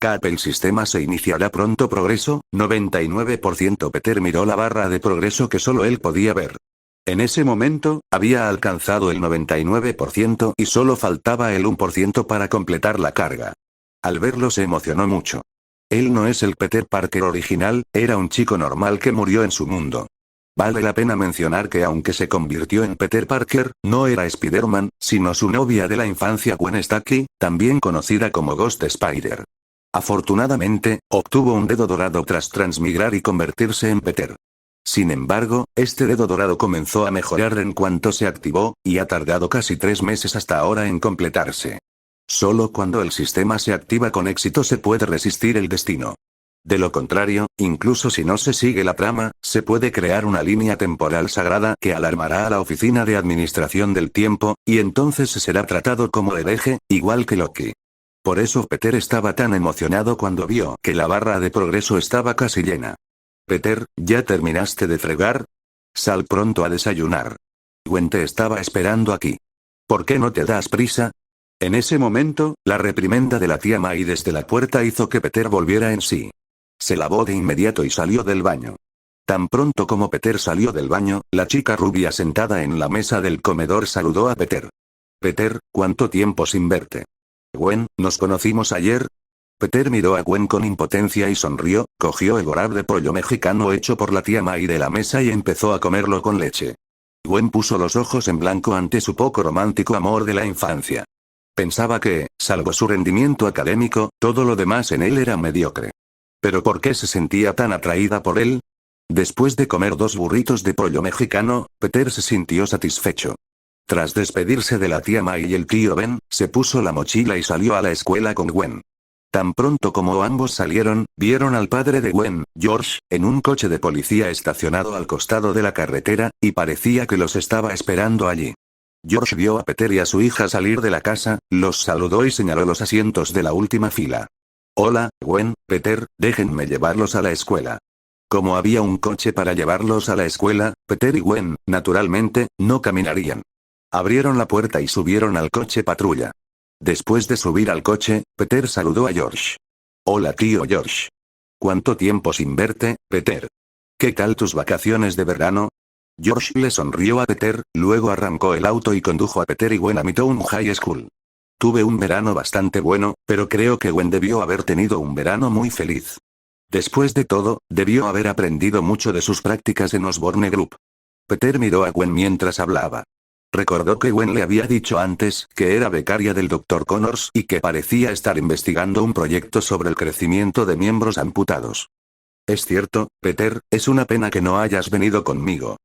Cap, el sistema se iniciará pronto. Progreso, 99%. Peter miró la barra de progreso que solo él podía ver. En ese momento, había alcanzado el 99% y solo faltaba el 1% para completar la carga. Al verlo se emocionó mucho. Él no es el Peter Parker original, era un chico normal que murió en su mundo. Vale la pena mencionar que aunque se convirtió en Peter Parker, no era Spider-Man, sino su novia de la infancia Gwen Stacy, también conocida como Ghost Spider. Afortunadamente, obtuvo un dedo dorado tras transmigrar y convertirse en Peter. Sin embargo, este dedo dorado comenzó a mejorar en cuanto se activó, y ha tardado casi 3 meses hasta ahora en completarse. Solo cuando el sistema se activa con éxito se puede resistir el destino. De lo contrario, incluso si no se sigue la trama, se puede crear una línea temporal sagrada que alarmará a la Oficina de Administración del Tiempo, y entonces se será tratado como hereje, igual que Loki. Por eso Peter estaba tan emocionado cuando vio que la barra de progreso estaba casi llena. Peter, ¿ya terminaste de fregar? Sal pronto a desayunar. Gwen te estaba esperando aquí. ¿Por qué no te das prisa? En ese momento, la reprimenda de la tía May desde la puerta hizo que Peter volviera en sí. Se lavó de inmediato y salió del baño. Tan pronto como Peter salió del baño, la chica rubia sentada en la mesa del comedor saludó a Peter. Peter, ¿cuánto tiempo sin verte? Gwen, ¿nos conocimos ayer? Peter miró a Gwen con impotencia y sonrió, cogió el wrap de pollo mexicano hecho por la tía May de la mesa y empezó a comerlo con leche. Gwen puso los ojos en blanco ante su poco romántico amor de la infancia. Pensaba que, salvo su rendimiento académico, todo lo demás en él era mediocre. ¿Pero por qué se sentía tan atraída por él? Después de comer 2 burritos de pollo mexicano, Peter se sintió satisfecho. Tras despedirse de la tía May y el tío Ben, se puso la mochila y salió a la escuela con Gwen. Tan pronto como ambos salieron, vieron al padre de Gwen, George, en un coche de policía estacionado al costado de la carretera, y parecía que los estaba esperando allí. George vio a Peter y a su hija salir de la casa, los saludó y señaló los asientos de la última fila. Hola, Gwen, Peter, déjenme llevarlos a la escuela. Como había un coche para llevarlos a la escuela, Peter y Gwen, naturalmente, no caminarían. Abrieron la puerta y subieron al coche patrulla. Después de subir al coche, Peter saludó a George. Hola tío George. ¿Cuánto tiempo sin verte, Peter? ¿Qué tal tus vacaciones de verano? George le sonrió a Peter, luego arrancó el auto y condujo a Peter y Gwen a Midtown High School. Tuve un verano bastante bueno, pero creo que Gwen debió haber tenido un verano muy feliz. Después de todo, debió haber aprendido mucho de sus prácticas en Osborne Group. Peter miró a Gwen mientras hablaba. Recordó que Gwen le había dicho antes que era becaria del Dr. Connors y que parecía estar investigando un proyecto sobre el crecimiento de miembros amputados. Es cierto, Peter, es una pena que no hayas venido conmigo.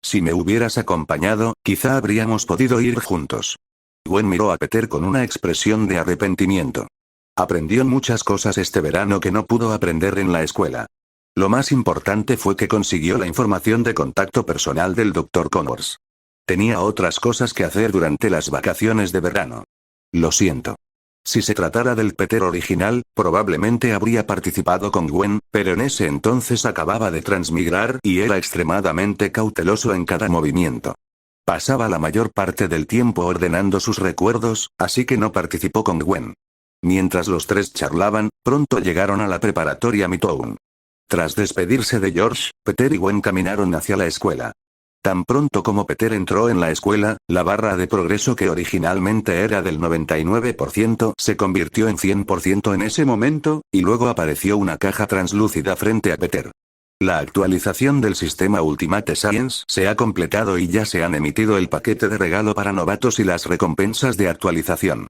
Si me hubieras acompañado, quizá habríamos podido ir juntos. Gwen miró a Peter con una expresión de arrepentimiento. Aprendió muchas cosas este verano que no pudo aprender en la escuela. Lo más importante fue que consiguió la información de contacto personal del Dr. Connors. Tenía otras cosas que hacer durante las vacaciones de verano. Lo siento. Si se tratara del Peter original, probablemente habría participado con Gwen, pero en ese entonces acababa de transmigrar y era extremadamente cauteloso en cada movimiento. Pasaba la mayor parte del tiempo ordenando sus recuerdos, así que no participó con Gwen. Mientras los tres charlaban, pronto llegaron a la preparatoria Midtown. Tras despedirse de George, Peter y Gwen caminaron hacia la escuela. Tan pronto como Peter entró en la escuela, la barra de progreso que originalmente era del 99% se convirtió en 100% en ese momento, y luego apareció una caja translúcida frente a Peter. La actualización del sistema Ultimate Science se ha completado y ya se han emitido el paquete de regalo para novatos y las recompensas de actualización.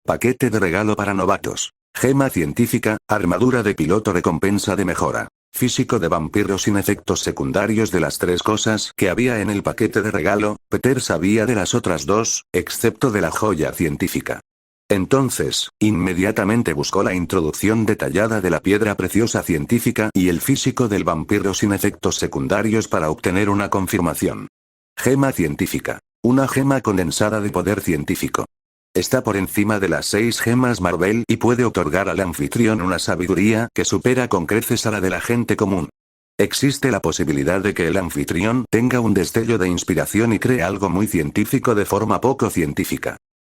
Paquete de regalo para novatos. Gema científica, armadura de piloto, recompensa de mejora. Físico de vampiro sin efectos secundarios. De las 3 cosas que había en el paquete de regalo, Peter sabía de las otras 2, excepto de la joya científica. Entonces, inmediatamente buscó la introducción detallada de la piedra preciosa científica y el físico del vampiro sin efectos secundarios para obtener una confirmación. Gema científica. Una gema condensada de poder científico. Está por encima de las 6 gemas Marvel y puede otorgar al anfitrión una sabiduría que supera con creces a la de la gente común. Existe la posibilidad de que el anfitrión tenga un destello de inspiración y cree algo muy científico de forma poco científica.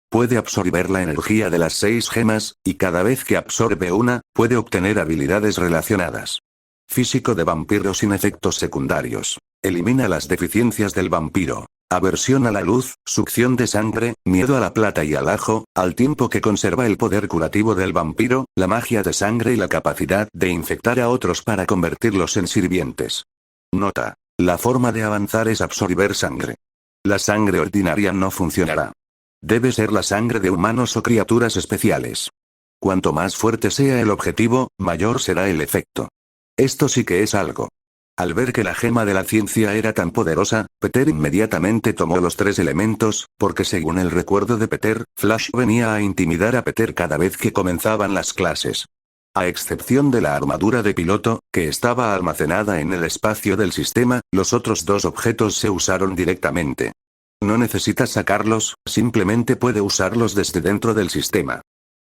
puede absorber la energía de las 6 gemas, y cada vez que absorbe una, puede obtener habilidades relacionadas. Físico de vampiro sin efectos secundarios. Elimina las deficiencias del vampiro. Aversión a la luz, succión de sangre, miedo a la plata y al ajo, al tiempo que conserva el poder curativo del vampiro, la magia de sangre y la capacidad de infectar a otros para convertirlos en sirvientes. Nota. La forma de avanzar es absorber sangre. La sangre ordinaria no funcionará. Debe ser la sangre de humanos o criaturas especiales. Cuanto más fuerte sea el objetivo, mayor será el efecto. Esto sí que es algo. Al ver que la gema de la ciencia era tan poderosa, Peter inmediatamente tomó los 3 elementos, porque según el recuerdo de Peter, Flash venía a intimidar a Peter cada vez que comenzaban las clases. A excepción de la armadura de piloto, que estaba almacenada en el espacio del sistema, los otros 2 objetos se usaron directamente. No necesita sacarlos, simplemente puede usarlos desde dentro del sistema.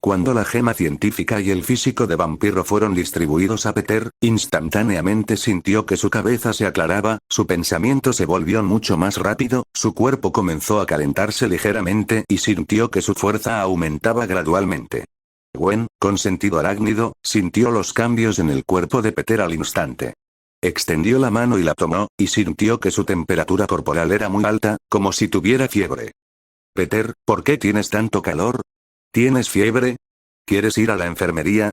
Cuando la gema científica y el físico de vampiro fueron distribuidos a Peter, instantáneamente sintió que su cabeza se aclaraba, su pensamiento se volvió mucho más rápido, su cuerpo comenzó a calentarse ligeramente y sintió que su fuerza aumentaba gradualmente. Gwen, con sentido arácnido, sintió los cambios en el cuerpo de Peter al instante. Extendió la mano y la tomó, y sintió que su temperatura corporal era muy alta, como si tuviera fiebre. Peter, ¿por qué tienes tanto calor? ¿Tienes fiebre? ¿Quieres ir a la enfermería?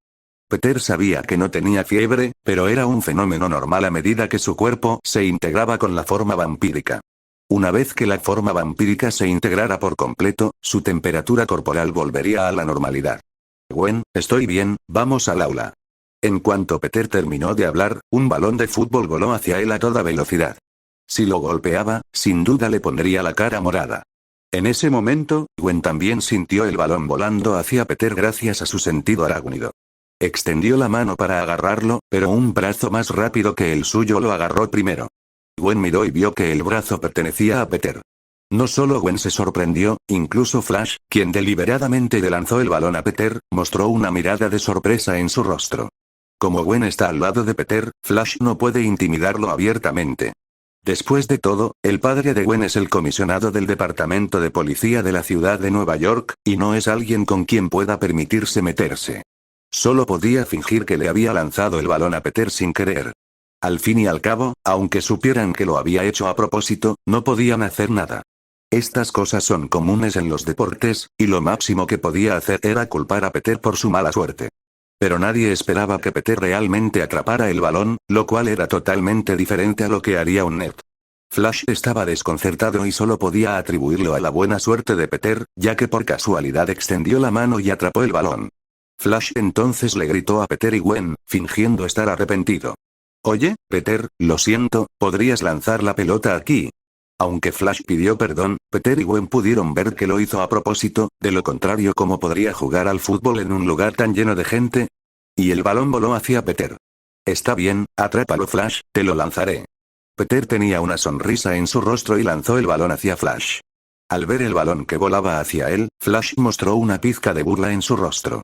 Peter sabía que no tenía fiebre, pero era un fenómeno normal a medida que su cuerpo se integraba con la forma vampírica. Una vez que la forma vampírica se integrara por completo, su temperatura corporal volvería a la normalidad. Gwen, estoy bien, vamos al aula. En cuanto Peter terminó de hablar, un balón de fútbol voló hacia él a toda velocidad. Si lo golpeaba, sin duda le pondría la cara morada. En ese momento, Gwen también sintió el balón volando hacia Peter gracias a su sentido arácnido. Extendió la mano para agarrarlo, pero un brazo más rápido que el suyo lo agarró primero. Gwen miró y vio que el brazo pertenecía a Peter. No solo Gwen se sorprendió, incluso Flash, quien deliberadamente le lanzó el balón a Peter, mostró una mirada de sorpresa en su rostro. Como Gwen está al lado de Peter, Flash no puede intimidarlo abiertamente. Después de todo, el padre de Gwen es el comisionado del Departamento de Policía de la ciudad de Nueva York, y no es alguien con quien pueda permitirse meterse. Solo podía fingir que le había lanzado el balón a Peter sin querer. Al fin y al cabo, aunque supieran que lo había hecho a propósito, no podían hacer nada. Estas cosas son comunes en los deportes, y lo máximo que podía hacer era culpar a Peter por su mala suerte. Pero nadie esperaba que Peter realmente atrapara el balón, lo cual era totalmente diferente a lo que haría un Ned. Flash estaba desconcertado y solo podía atribuirlo a la buena suerte de Peter, ya que por casualidad extendió la mano y atrapó el balón. Flash entonces le gritó a Peter y Gwen, fingiendo estar arrepentido. Oye, Peter, lo siento, ¿podrías lanzar la pelota aquí? Aunque Flash pidió perdón, Peter y Gwen pudieron ver que lo hizo a propósito, de lo contrario ¿cómo podría jugar al fútbol en un lugar tan lleno de gente? Y el balón voló hacia Peter. Está bien, atrápalo Flash, te lo lanzaré. Peter tenía una sonrisa en su rostro y lanzó el balón hacia Flash. Al ver el balón que volaba hacia él, Flash mostró una pizca de burla en su rostro.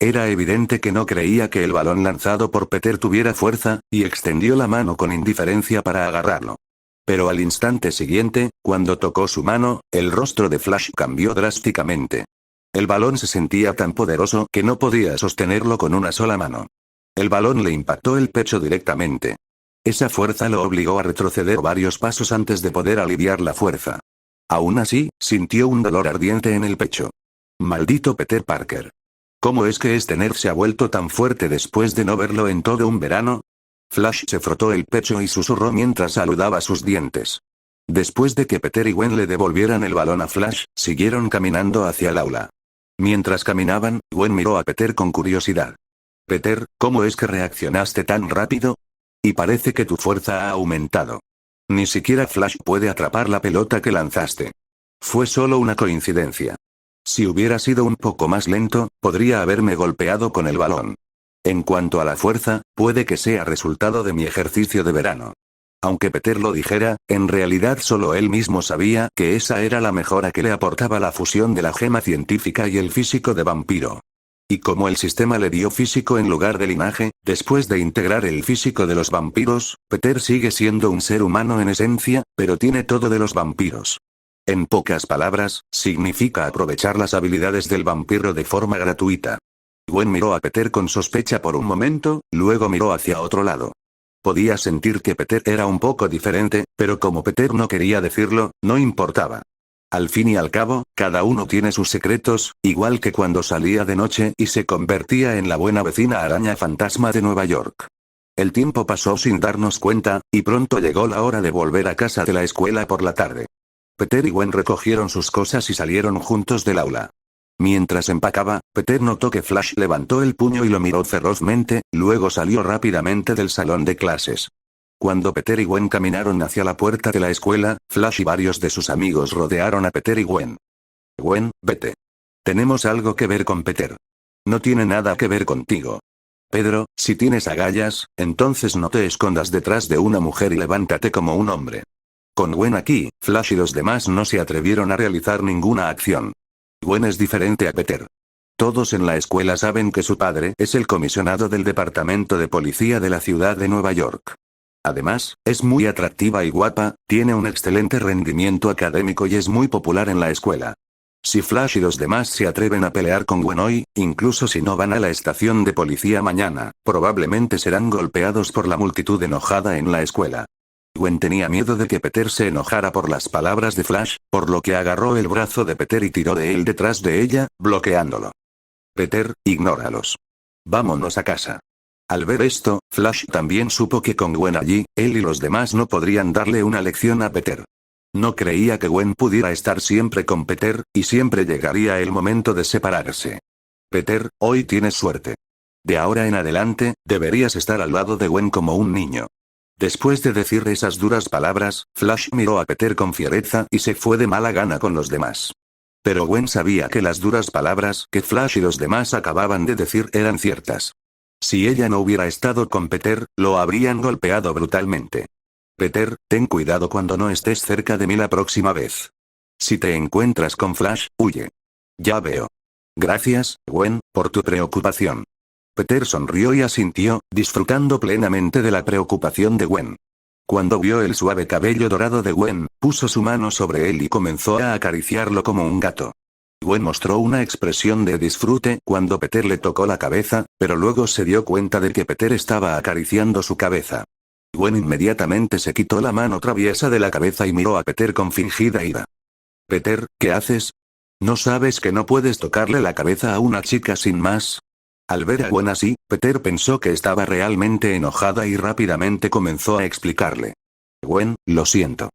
Era evidente que no creía que el balón lanzado por Peter tuviera fuerza, y extendió la mano con indiferencia para agarrarlo. Pero al instante siguiente, cuando tocó su mano, el rostro de Flash cambió drásticamente. El balón se sentía tan poderoso que no podía sostenerlo con una sola mano. El balón le impactó el pecho directamente. Esa fuerza lo obligó a retroceder varios pasos antes de poder aliviar la fuerza. Aún así, sintió un dolor ardiente en el pecho. Maldito Peter Parker. ¿Cómo es que este nerd se ha vuelto tan fuerte después de no verlo en todo un verano? Flash se frotó el pecho y susurró mientras saludaba sus dientes. Después de que Peter y Gwen le devolvieran el balón a Flash, siguieron caminando hacia el aula. Mientras caminaban, Gwen miró a Peter con curiosidad. Peter, ¿cómo es que reaccionaste tan rápido? Y parece que tu fuerza ha aumentado. Ni siquiera Flash puede atrapar la pelota que lanzaste. Fue solo una coincidencia. Si hubiera sido un poco más lento, podría haberme golpeado con el balón. En cuanto a la fuerza, puede que sea resultado de mi ejercicio de verano. Aunque Peter lo dijera, en realidad solo él mismo sabía que esa era la mejora que le aportaba la fusión de la gema científica y el físico de vampiro. Y como el sistema le dio físico en lugar de linaje, después de integrar el físico de los vampiros, Peter sigue siendo un ser humano en esencia, pero tiene todo de los vampiros. En pocas palabras, significa aprovechar las habilidades del vampiro de forma gratuita. Gwen miró a Peter con sospecha por un momento, luego miró hacia otro lado. Podía sentir que Peter era un poco diferente, pero como Peter no quería decirlo, no importaba. Al fin y al cabo, cada uno tiene sus secretos, igual que cuando salía de noche y se convertía en la buena vecina araña fantasma de Nueva York. El tiempo pasó sin darnos cuenta, y pronto llegó la hora de volver a casa de la escuela por la tarde. Peter y Gwen recogieron sus cosas y salieron juntos del aula. Mientras empacaba, Peter notó que Flash levantó el puño y lo miró ferozmente, luego salió rápidamente del salón de clases. Cuando Peter y Gwen caminaron hacia la puerta de la escuela, Flash y varios de sus amigos rodearon a Peter y Gwen. Gwen, vete. Tenemos algo que ver con Peter. No tiene nada que ver contigo. Pedro, si tienes agallas, entonces no te escondas detrás de una mujer y levántate como un hombre. Con Gwen aquí, Flash y los demás no se atrevieron a realizar ninguna acción. Gwen es diferente a Peter. Todos en la escuela saben que su padre es el comisionado del departamento de policía de la ciudad de Nueva York. Además, es muy atractiva y guapa, tiene un excelente rendimiento académico y es muy popular en la escuela. Si Flash y los demás se atreven a pelear con Gwen hoy, incluso si no van a la estación de policía mañana, probablemente serán golpeados por la multitud enojada en la escuela. Gwen tenía miedo de que Peter se enojara por las palabras de Flash, por lo que agarró el brazo de Peter y tiró de él detrás de ella, bloqueándolo. Peter, ignóralos. Vámonos a casa. Al ver esto, Flash también supo que con Gwen allí, él y los demás no podrían darle una lección a Peter. No creía que Gwen pudiera estar siempre con Peter, y siempre llegaría el momento de separarse. Peter, hoy tienes suerte. De ahora en adelante, deberías estar al lado de Gwen como un niño. Después de decir esas duras palabras, Flash miró a Peter con fiereza y se fue de mala gana con los demás. Pero Gwen sabía que las duras palabras que Flash y los demás acababan de decir eran ciertas. Si ella no hubiera estado con Peter, lo habrían golpeado brutalmente. Peter, ten cuidado cuando no estés cerca de mí la próxima vez. Si te encuentras con Flash, huye. Ya veo. Gracias, Gwen, por tu preocupación. Peter sonrió y asintió, disfrutando plenamente de la preocupación de Gwen. Cuando vio el suave cabello dorado de Gwen, puso su mano sobre él y comenzó a acariciarlo como un gato. Gwen mostró una expresión de disfrute cuando Peter le tocó la cabeza, pero luego se dio cuenta de que Peter estaba acariciando su cabeza. Gwen inmediatamente se quitó la mano traviesa de la cabeza y miró a Peter con fingida ira. Peter, ¿qué haces? ¿No sabes que no puedes tocarle la cabeza a una chica sin más? Al ver a Gwen así, Peter pensó que estaba realmente enojada y rápidamente comenzó a explicarle. Gwen, lo siento.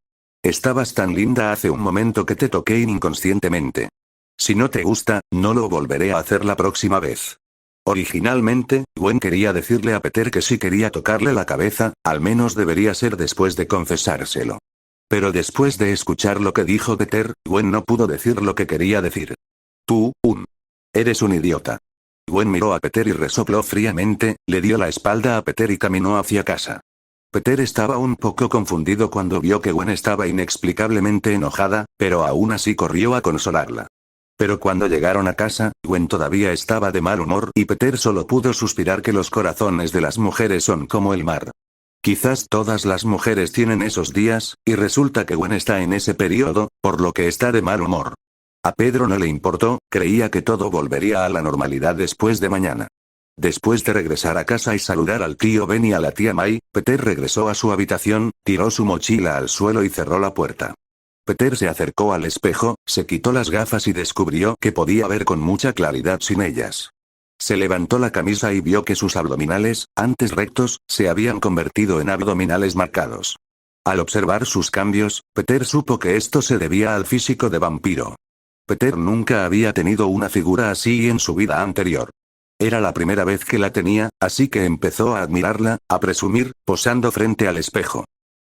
Estabas tan linda hace un momento que te toqué inconscientemente. Si no te gusta, no lo volveré a hacer la próxima vez. Originalmente, Gwen quería decirle a Peter que si quería tocarle la cabeza, al menos debería ser después de confesárselo. Pero después de escuchar lo que dijo Peter, Gwen no pudo decir lo que quería decir. Eres un idiota. Gwen miró a Peter y resopló fríamente, le dio la espalda a Peter y caminó hacia casa. Peter estaba un poco confundido cuando vio que Gwen estaba inexplicablemente enojada, pero aún así corrió a consolarla. Pero cuando llegaron a casa, Gwen todavía estaba de mal humor y Peter solo pudo suspirar que los corazones de las mujeres son como el mar. Quizás todas las mujeres tienen esos días, y resulta que Gwen está en ese periodo, por lo que está de mal humor. A Pedro no le importó, creía que todo volvería a la normalidad después de mañana. Después de regresar a casa y saludar al tío Ben y a la tía May, Peter regresó a su habitación, tiró su mochila al suelo y cerró la puerta. Peter se acercó al espejo, se quitó las gafas y descubrió que podía ver con mucha claridad sin ellas. Se levantó la camisa y vio que sus abdominales, antes rectos, se habían convertido en abdominales marcados. Al observar sus cambios, Peter supo que esto se debía al físico de vampiro. Peter nunca había tenido una figura así en su vida anterior. Era la primera vez que la tenía, así que empezó a admirarla, a presumir, posando frente al espejo.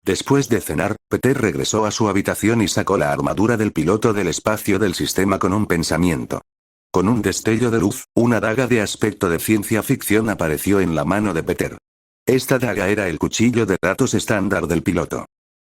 Después de cenar, Peter regresó a su habitación y sacó la armadura del piloto del espacio del sistema con un pensamiento. Con un destello de luz, una daga de aspecto de ciencia ficción apareció en la mano de Peter. Esta daga era el cuchillo de ratos estándar del piloto.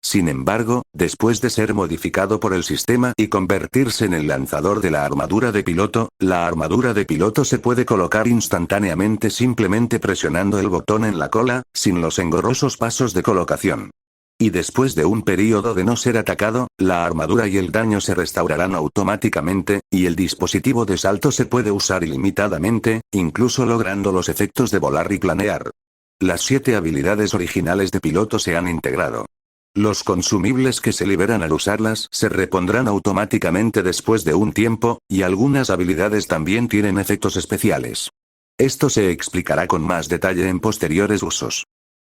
Sin embargo, después de ser modificado por el sistema y convertirse en el lanzador de la armadura de piloto se puede colocar instantáneamente simplemente presionando el botón en la cola, sin los engorrosos pasos de colocación. Y después de un periodo de no ser atacado, la armadura y el daño se restaurarán automáticamente, y el dispositivo de salto se puede usar ilimitadamente, incluso logrando los efectos de volar y planear. Las 7 habilidades originales de piloto se han integrado. Los consumibles que se liberan al usarlas se repondrán automáticamente después de un tiempo, y algunas habilidades también tienen efectos especiales. Esto se explicará con más detalle en posteriores usos.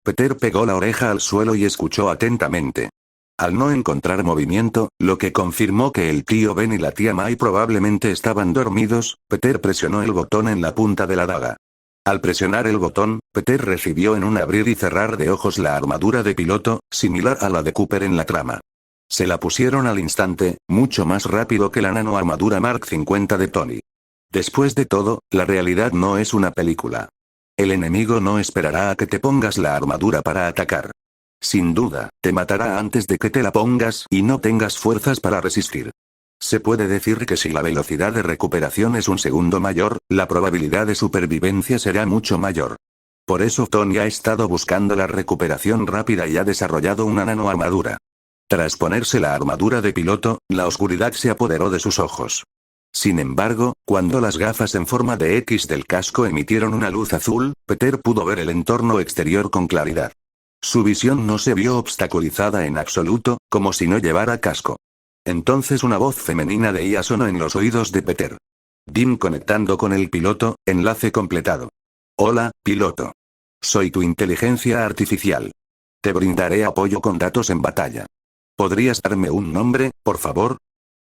Peter pegó la oreja al suelo y escuchó atentamente. Al no encontrar movimiento, lo que confirmó que el tío Ben y la tía May probablemente estaban dormidos, Peter presionó el botón en la punta de la daga. Al presionar el botón, Peter recibió en un abrir y cerrar de ojos la armadura de piloto, similar a la de Cooper en la trama. Se la pusieron al instante, mucho más rápido que la nanoarmadura Mark 50 de Tony. Después de todo, la realidad no es una película. El enemigo no esperará a que te pongas la armadura para atacar. Sin duda, te matará antes de que te la pongas y no tengas fuerzas para resistir. Se puede decir que si la velocidad de recuperación es un segundo mayor, la probabilidad de supervivencia será mucho mayor. Por eso Tony ha estado buscando la recuperación rápida y ha desarrollado una nanoarmadura. Tras ponerse la armadura de piloto, la oscuridad se apoderó de sus ojos. Sin embargo, cuando las gafas en forma de X del casco emitieron una luz azul, Peter pudo ver el entorno exterior con claridad. Su visión no se vio obstaculizada en absoluto, como si no llevara casco. Entonces una voz femenina de IA sonó en los oídos de Peter. Dim conectando con el piloto, enlace completado. Hola, piloto. Soy tu inteligencia artificial. Te brindaré apoyo con datos en batalla. ¿Podrías darme un nombre, por favor?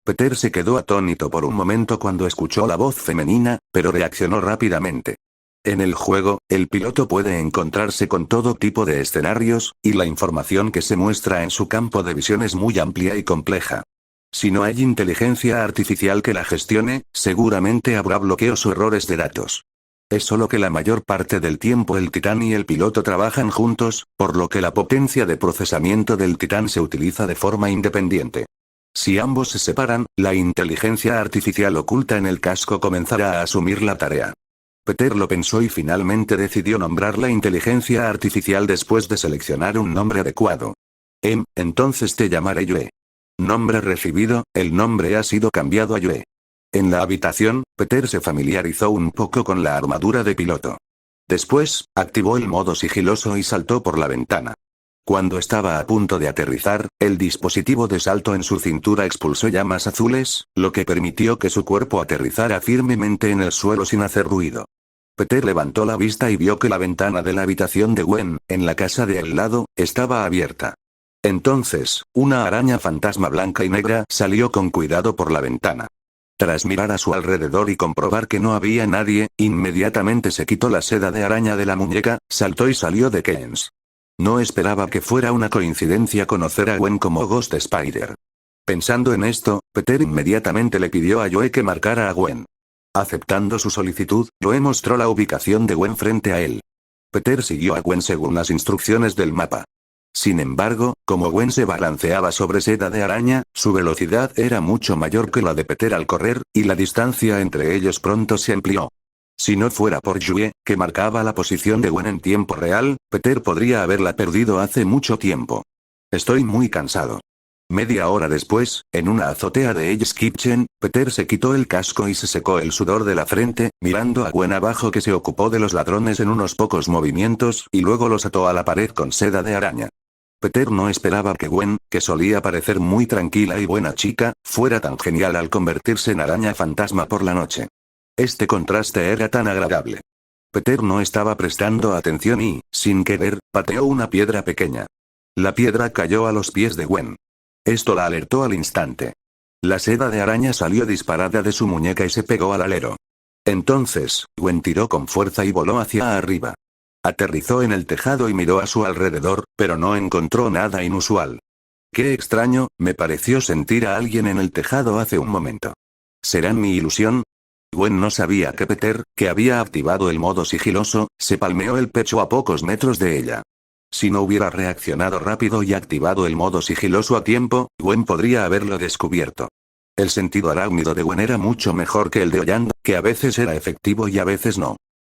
Peter se quedó atónito por un momento cuando escuchó la voz femenina, pero reaccionó rápidamente. En el juego, el piloto puede encontrarse con todo tipo de escenarios, y la información que se muestra en su campo de visión es muy amplia y compleja. Si no hay inteligencia artificial que la gestione, seguramente habrá bloqueos o errores de datos. Es solo que la mayor parte del tiempo el titán y el piloto trabajan juntos, por lo que la potencia de procesamiento del titán se utiliza de forma independiente. Si ambos se separan, la inteligencia artificial oculta en el casco comenzará a asumir la tarea. Peter lo pensó y finalmente decidió nombrar la inteligencia artificial después de seleccionar un nombre adecuado. Entonces te llamaré Yue. Nombre recibido, el nombre ha sido cambiado a Yue. En la habitación, Peter se familiarizó un poco con la armadura de piloto. Después, activó el modo sigiloso y saltó por la ventana. Cuando estaba a punto de aterrizar, el dispositivo de salto en su cintura expulsó llamas azules, lo que permitió que su cuerpo aterrizara firmemente en el suelo sin hacer ruido. Peter levantó la vista y vio que la ventana de la habitación de Gwen, en la casa de al lado, estaba abierta. Entonces, una araña fantasma blanca y negra salió con cuidado por la ventana. Tras mirar a su alrededor y comprobar que no había nadie, inmediatamente se quitó la seda de araña de la muñeca, saltó y salió de Keynes. No esperaba que fuera una coincidencia conocer a Gwen como Ghost Spider. Pensando en esto, Peter inmediatamente le pidió a Joe que marcara a Gwen. Aceptando su solicitud, Joe mostró la ubicación de Gwen frente a él. Peter siguió a Gwen según las instrucciones del mapa. Sin embargo, como Gwen se balanceaba sobre seda de araña, su velocidad era mucho mayor que la de Peter al correr, y la distancia entre ellos pronto se amplió. Si no fuera por Yue, que marcaba la posición de Gwen en tiempo real, Peter podría haberla perdido hace mucho tiempo. Estoy muy cansado. Media hora después, en una azotea de Hell's Kitchen, Peter se quitó el casco y se secó el sudor de la frente, mirando a Gwen abajo que se ocupó de los ladrones en unos pocos movimientos y luego los ató a la pared con seda de araña. Peter no esperaba que Gwen, que solía parecer muy tranquila y buena chica, fuera tan genial al convertirse en araña fantasma por la noche. Este contraste era tan agradable. Peter no estaba prestando atención y, sin querer, pateó una piedra pequeña. La piedra cayó a los pies de Gwen. Esto la alertó al instante. La seda de araña salió disparada de su muñeca y se pegó al alero. Entonces, Gwen tiró con fuerza y voló hacia arriba. Aterrizó en el tejado y miró a su alrededor, pero no encontró nada inusual. Qué extraño, me pareció sentir a alguien en el tejado hace un momento. ¿Será mi ilusión? Gwen no sabía que Peter, que había activado el modo sigiloso, se palmeó el pecho a pocos metros de ella. Si no hubiera reaccionado rápido y activado el modo sigiloso a tiempo, Gwen podría haberlo descubierto. El sentido arácnido de Gwen era mucho mejor que el de Oyanda, que a veces era efectivo y a veces no.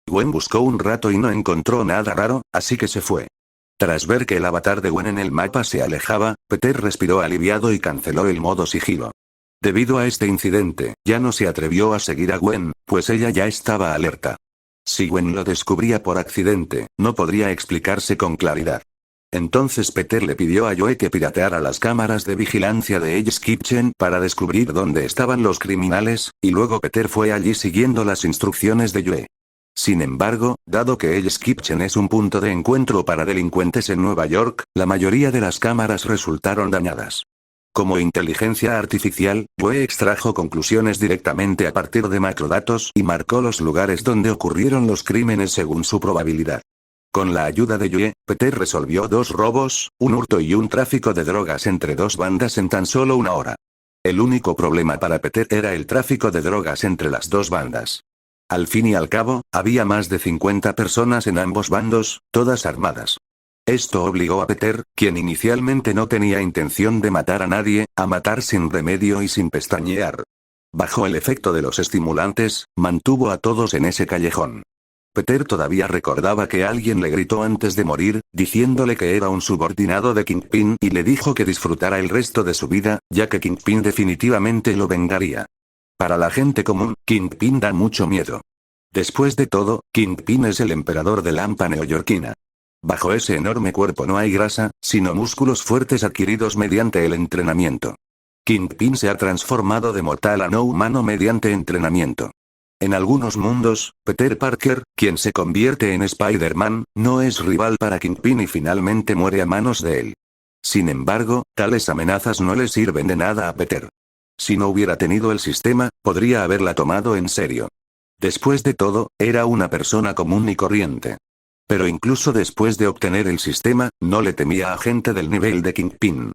Gwen buscó un rato y no encontró nada raro, así que se fue. Tras ver que el avatar de Gwen en el mapa se alejaba, Peter respiró aliviado y canceló el modo sigilo. Debido a este incidente, ya no se atrevió a seguir a Gwen, pues ella ya estaba alerta. Si Gwen lo descubría por accidente, no podría explicarse con claridad. Entonces Peter le pidió a Joe que pirateara las cámaras de vigilancia de Hell's Kitchen para descubrir dónde estaban los criminales, y luego Peter fue allí siguiendo las instrucciones de Joe. Sin embargo, dado que Hell's Kitchen es un punto de encuentro para delincuentes en Nueva York, la mayoría de las cámaras resultaron dañadas. Como inteligencia artificial, Joe extrajo conclusiones directamente a partir de macrodatos y marcó los lugares donde ocurrieron los crímenes según su probabilidad. Con la ayuda de Joe, Peter resolvió 2 robos, un hurto y un tráfico de drogas entre 2 bandas en tan solo 1 hora. El único problema para Peter era el tráfico de drogas entre las 2 bandas. Al fin y al cabo, había más de 50 personas en ambos bandos, todas armadas. Esto obligó a Peter, quien inicialmente no tenía intención de matar a nadie, a matar sin remedio y sin pestañear. Bajo el efecto de los estimulantes, mantuvo a todos en ese callejón. Peter todavía recordaba que alguien le gritó antes de morir, diciéndole que era un subordinado de Kingpin y le dijo que disfrutara el resto de su vida, ya que Kingpin definitivamente lo vengaría. Para la gente común, Kingpin da mucho miedo. Después de todo, Kingpin es el emperador de Lampa neoyorquina. Bajo ese enorme cuerpo no hay grasa, sino músculos fuertes adquiridos mediante el entrenamiento. Kingpin se ha transformado de mortal a no humano mediante entrenamiento. En algunos mundos, Peter Parker, quien se convierte en Spider-Man, no es rival para Kingpin y finalmente muere a manos de él. Sin embargo, tales amenazas no le sirven de nada a Peter. Si no hubiera tenido el sistema, podría haberla tomado en serio. Después de todo, era una persona común y corriente. Pero incluso después de obtener el sistema, no le temía a gente del nivel de Kingpin.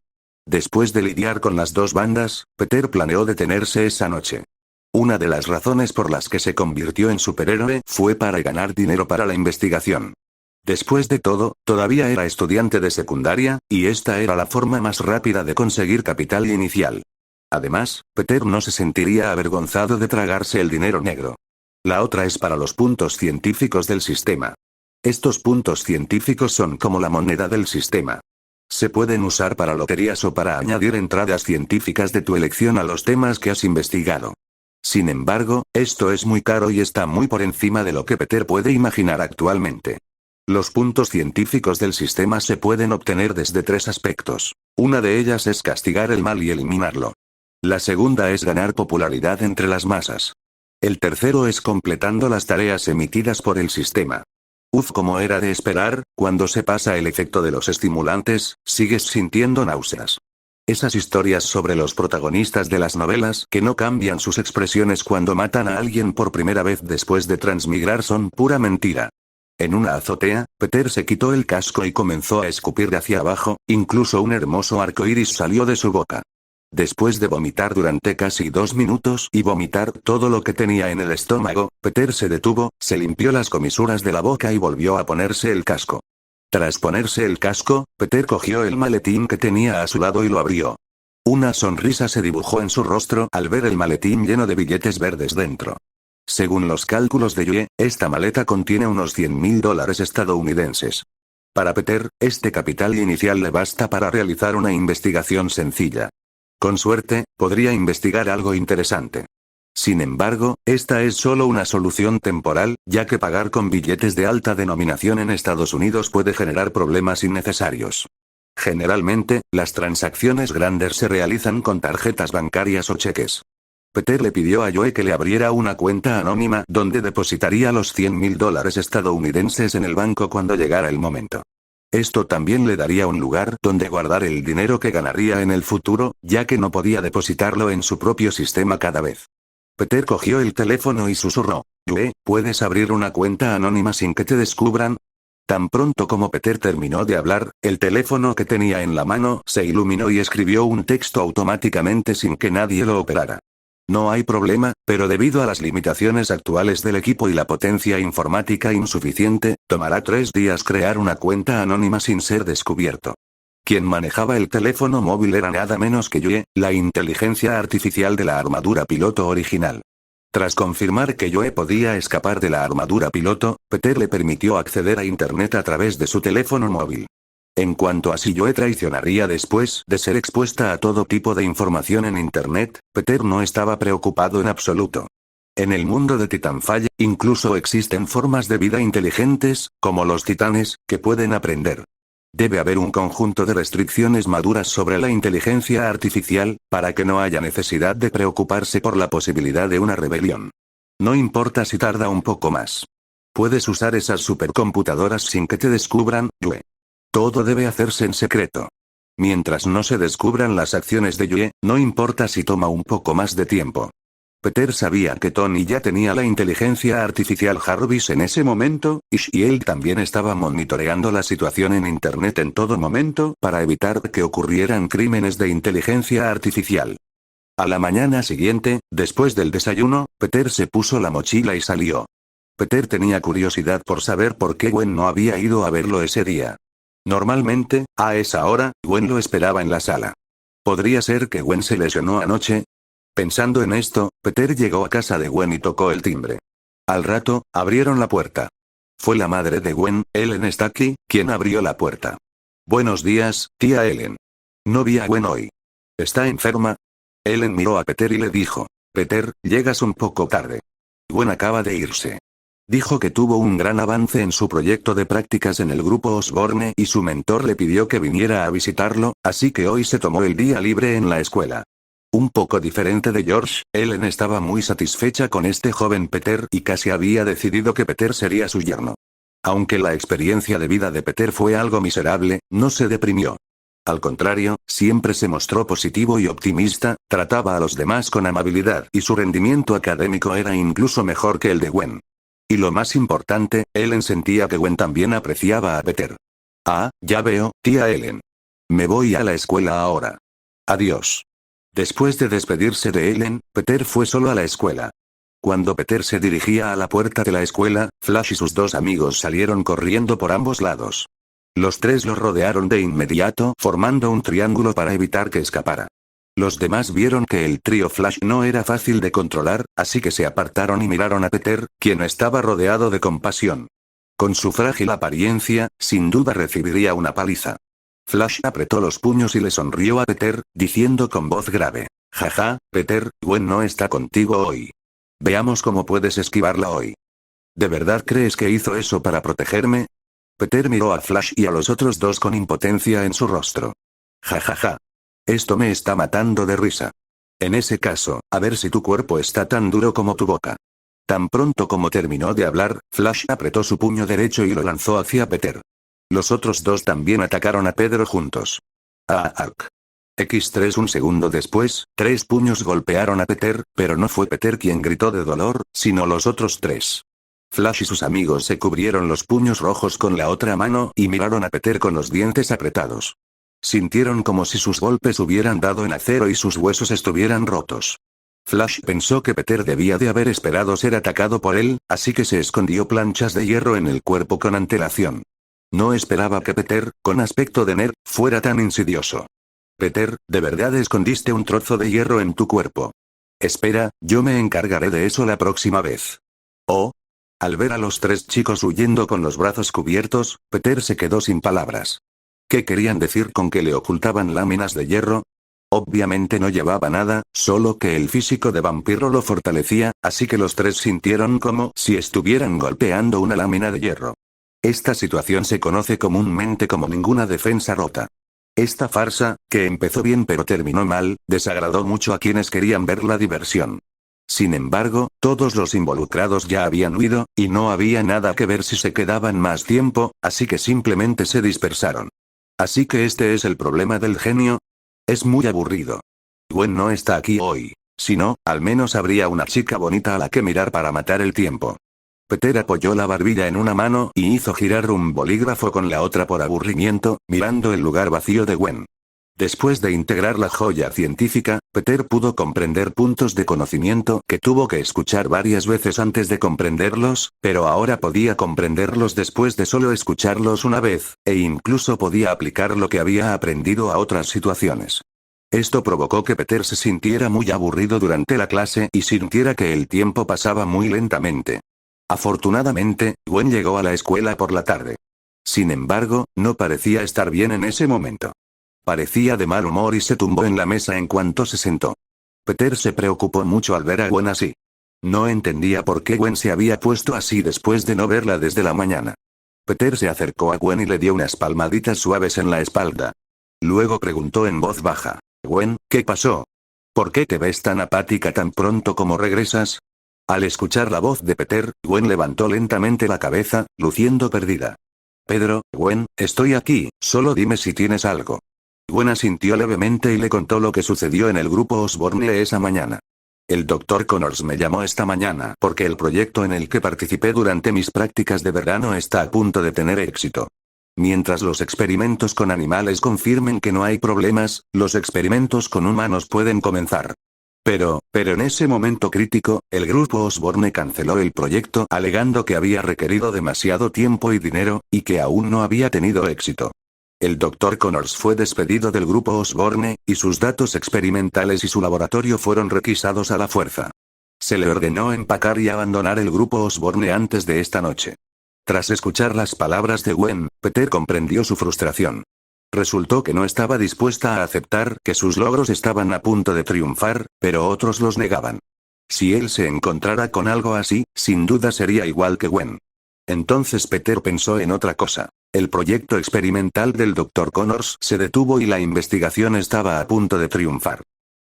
Después de lidiar con las 2 bandas, Peter planeó detenerse esa noche. Una de las razones por las que se convirtió en superhéroe fue para ganar dinero para la investigación. Después de todo, todavía era estudiante de secundaria, y esta era la forma más rápida de conseguir capital inicial. Además, Peter no se sentiría avergonzado de tragarse el dinero negro. La otra es para los puntos científicos del sistema. Estos puntos científicos son como la moneda del sistema. Se pueden usar para loterías o para añadir entradas científicas de tu elección a los temas que has investigado. Sin embargo, esto es muy caro y está muy por encima de lo que Peter puede imaginar actualmente. Los puntos científicos del sistema se pueden obtener desde 3 aspectos. Una de ellas es castigar el mal y eliminarlo. La segunda es ganar popularidad entre las masas. El tercero es completando las tareas emitidas por el sistema. Como era de esperar, cuando se pasa el efecto de los estimulantes, sigues sintiendo náuseas. Esas historias sobre los protagonistas de las novelas que no cambian sus expresiones cuando matan a alguien por primera vez después de transmigrar son pura mentira. En una azotea, Peter se quitó el casco y comenzó a escupir hacia abajo, incluso un hermoso arco iris salió de su boca. Después de vomitar durante casi 2 minutos y vomitar todo lo que tenía en el estómago, Peter se detuvo, se limpió las comisuras de la boca y volvió a ponerse el casco. Tras ponerse el casco, Peter cogió el maletín que tenía a su lado y lo abrió. Una sonrisa se dibujó en su rostro al ver el maletín lleno de billetes verdes dentro. Según los cálculos de Joe, esta maleta contiene unos $100.000 estadounidenses. Para Peter, este capital inicial le basta para realizar una investigación sencilla. Con suerte, podría investigar algo interesante. Sin embargo, esta es solo una solución temporal, ya que pagar con billetes de alta denominación en Estados Unidos puede generar problemas innecesarios. Generalmente, las transacciones grandes se realizan con tarjetas bancarias o cheques. Peter le pidió a Joe que le abriera una cuenta anónima donde depositaría los $100.000 estadounidenses en el banco cuando llegara el momento. Esto también le daría un lugar donde guardar el dinero que ganaría en el futuro, ya que no podía depositarlo en su propio sistema cada vez. Peter cogió el teléfono y susurró: Joe, ¿puedes abrir una cuenta anónima sin que te descubran? Tan pronto como Peter terminó de hablar, el teléfono que tenía en la mano se iluminó y escribió un texto automáticamente sin que nadie lo operara. No hay problema, pero debido a las limitaciones actuales del equipo y la potencia informática insuficiente, tomará 3 días crear una cuenta anónima sin ser descubierto. Quien manejaba el teléfono móvil era nada menos que Joe, la inteligencia artificial de la armadura piloto original. Tras confirmar que Joe podía escapar de la armadura piloto, Peter le permitió acceder a Internet a través de su teléfono móvil. En cuanto a si Joe traicionaría después de ser expuesta a todo tipo de información en Internet, Peter no estaba preocupado en absoluto. En el mundo de Titanfall, incluso existen formas de vida inteligentes, como los titanes, que pueden aprender. Debe haber un conjunto de restricciones maduras sobre la inteligencia artificial, para que no haya necesidad de preocuparse por la posibilidad de una rebelión. No importa si tarda un poco más. Puedes usar esas supercomputadoras sin que te descubran, Yue. Todo debe hacerse en secreto. Mientras no se descubran las acciones de Yue, no importa si toma un poco más de tiempo. Peter sabía que Tony ya tenía la inteligencia artificial Jarvis en ese momento, y él también estaba monitoreando la situación en Internet en todo momento para evitar que ocurrieran crímenes de inteligencia artificial. A la mañana siguiente, después del desayuno, Peter se puso la mochila y salió. Peter tenía curiosidad por saber por qué Gwen no había ido a verlo ese día. Normalmente, a esa hora, Gwen lo esperaba en la sala. ¿Podría ser que Gwen se lesionó anoche? Pensando en esto, Peter llegó a casa de Gwen y tocó el timbre. Al rato, abrieron la puerta. Fue la madre de Gwen, Ellen Stacky, quien abrió la puerta. Buenos días, tía Ellen. No vi a Gwen hoy. ¿Está enferma? Ellen miró a Peter y le dijo: Peter, llegas un poco tarde. Gwen acaba de irse. Dijo que tuvo un gran avance en su proyecto de prácticas en el grupo Osborne y su mentor le pidió que viniera a visitarlo, así que hoy se tomó el día libre en la escuela. Un poco diferente de George, Ellen estaba muy satisfecha con este joven Peter y casi había decidido que Peter sería su yerno. Aunque la experiencia de vida de Peter fue algo miserable, no se deprimió. Al contrario, siempre se mostró positivo y optimista, trataba a los demás con amabilidad y su rendimiento académico era incluso mejor que el de Gwen. Y lo más importante, Ellen sentía que Gwen también apreciaba a Peter. Ah, ya veo, tía Ellen. Me voy a la escuela ahora. Adiós. Después de despedirse de Ellen, Peter fue solo a la escuela. Cuando Peter se dirigía a la puerta de la escuela, Flash y sus dos amigos salieron corriendo por ambos lados. Los tres lo rodearon de inmediato, formando un triángulo para evitar que escapara. Los demás vieron que el trío Flash no era fácil de controlar, así que se apartaron y miraron a Peter, quien estaba rodeado de compasión. Con su frágil apariencia, sin duda recibiría una paliza. Flash apretó los puños y le sonrió a Peter, diciendo con voz grave: Jaja, Peter, Gwen no está contigo hoy. Veamos cómo puedes esquivarla hoy. ¿De verdad crees que hizo eso para protegerme? Peter miró a Flash y a los otros dos con impotencia en su rostro. Jajaja. Esto me está matando de risa. En ese caso, a ver si tu cuerpo está tan duro como tu boca. Tan pronto como terminó de hablar, Flash apretó su puño derecho y lo lanzó hacia Peter. Los otros dos también atacaron a Pedro juntos. X3 un segundo después, 3 puños golpearon a Peter, pero no fue Peter quien gritó de dolor, sino los otros 3. Flash y sus amigos se cubrieron los puños rojos con la otra mano y miraron a Peter con los dientes apretados. Sintieron como si sus golpes hubieran dado en acero y sus huesos estuvieran rotos. Flash pensó que Peter debía de haber esperado ser atacado por él, así que se escondió planchas de hierro en el cuerpo con antelación. No esperaba que Peter, con aspecto de nerd, fuera tan insidioso. Peter, ¿de verdad escondiste un trozo de hierro en tu cuerpo? Espera, yo me encargaré de eso la próxima vez. Oh. Al ver a los 3 chicos huyendo con los brazos cubiertos, Peter se quedó sin palabras. ¿Qué querían decir con que le ocultaban láminas de hierro? Obviamente no llevaba nada, solo que el físico de vampiro lo fortalecía, así que los 3 sintieron como si estuvieran golpeando una lámina de hierro. Esta situación se conoce comúnmente como ninguna defensa rota. Esta farsa, que empezó bien pero terminó mal, desagradó mucho a quienes querían ver la diversión. Sin embargo, todos los involucrados ya habían huido, y no había nada que ver si se quedaban más tiempo, así que simplemente se dispersaron. Así que este es el problema del genio. Es muy aburrido. Gwen no está aquí hoy. Si no, al menos habría una chica bonita a la que mirar para matar el tiempo. Peter apoyó la barbilla en una mano y hizo girar un bolígrafo con la otra por aburrimiento, mirando el lugar vacío de Gwen. Después de integrar la joya científica, Peter pudo comprender puntos de conocimiento que tuvo que escuchar varias veces antes de comprenderlos, pero ahora podía comprenderlos después de solo escucharlos una vez, e incluso podía aplicar lo que había aprendido a otras situaciones. Esto provocó que Peter se sintiera muy aburrido durante la clase y sintiera que el tiempo pasaba muy lentamente. Afortunadamente, Gwen llegó a la escuela por la tarde. Sin embargo, no parecía estar bien en ese momento. Parecía de mal humor y se tumbó en la mesa en cuanto se sentó. Peter se preocupó mucho al ver a Gwen así. No entendía por qué Gwen se había puesto así después de no verla desde la mañana. Peter se acercó a Gwen y le dio unas palmaditas suaves en la espalda. Luego preguntó en voz baja: Gwen, ¿qué pasó? ¿Por qué te ves tan apática tan pronto como regresas? Al escuchar la voz de Peter, Gwen levantó lentamente la cabeza, luciendo perdida. Pedro, Gwen, estoy aquí, solo dime si tienes algo. Gwen asintió levemente y le contó lo que sucedió en el grupo Osborne esa mañana. El Dr. Connors me llamó esta mañana porque el proyecto en el que participé durante mis prácticas de verano está a punto de tener éxito. Mientras los experimentos con animales confirmen que no hay problemas, los experimentos con humanos pueden comenzar. Pero en ese momento crítico, el grupo Osborne canceló el proyecto alegando que había requerido demasiado tiempo y dinero, y que aún no había tenido éxito. El Dr. Connors fue despedido del grupo Osborne, y sus datos experimentales y su laboratorio fueron requisados a la fuerza. Se le ordenó empacar y abandonar el grupo Osborne antes de esta noche. Tras escuchar las palabras de Gwen, Peter comprendió su frustración. Resultó que no estaba dispuesta a aceptar que sus logros estaban a punto de triunfar, pero otros los negaban. Si él se encontrara con algo así, sin duda sería igual que Gwen. Entonces Peter pensó en otra cosa. El proyecto experimental del Dr. Connors se detuvo y la investigación estaba a punto de triunfar.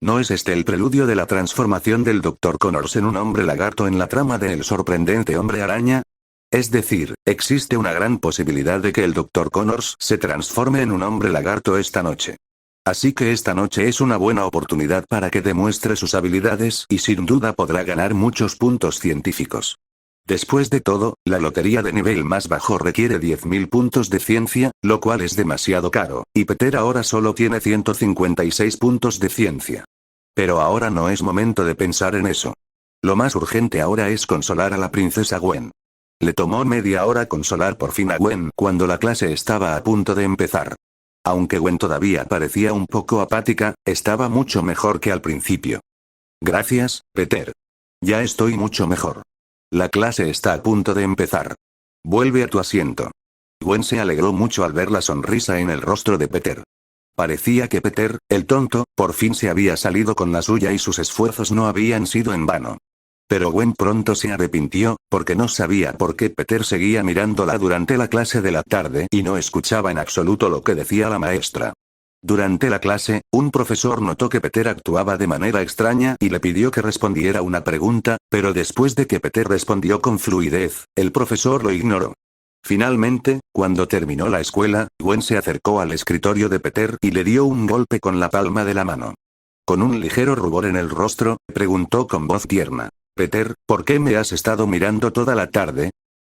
¿No es este el preludio de la transformación del Dr. Connors en un hombre lagarto en la trama de El sorprendente hombre araña? Es decir, existe una gran posibilidad de que el Dr. Connors se transforme en un hombre lagarto esta noche. Así que esta noche es una buena oportunidad para que demuestre sus habilidades y sin duda podrá ganar muchos puntos científicos. Después de todo, la lotería de nivel más bajo requiere 10.000 puntos de ciencia, lo cual es demasiado caro, y Peter ahora solo tiene 156 puntos de ciencia. Pero ahora no es momento de pensar en eso. Lo más urgente ahora es consolar a la princesa Gwen. Le tomó media hora consolar por fin a Gwen cuando la clase estaba a punto de empezar. Aunque Gwen todavía parecía un poco apática, estaba mucho mejor que al principio. Gracias, Peter. Ya estoy mucho mejor. La clase está a punto de empezar. Vuelve a tu asiento. Gwen se alegró mucho al ver la sonrisa en el rostro de Peter. Parecía que Peter, el tonto, por fin se había salido con la suya y sus esfuerzos no habían sido en vano. Pero Gwen pronto se arrepintió, porque no sabía por qué Peter seguía mirándola durante la clase de la tarde y no escuchaba en absoluto lo que decía la maestra. Durante la clase, un profesor notó que Peter actuaba de manera extraña y le pidió que respondiera una pregunta, pero después de que Peter respondió con fluidez, el profesor lo ignoró. Finalmente, cuando terminó la escuela, Gwen se acercó al escritorio de Peter y le dio un golpe con la palma de la mano. Con un ligero rubor en el rostro, preguntó con voz tierna: Peter, ¿por qué me has estado mirando toda la tarde?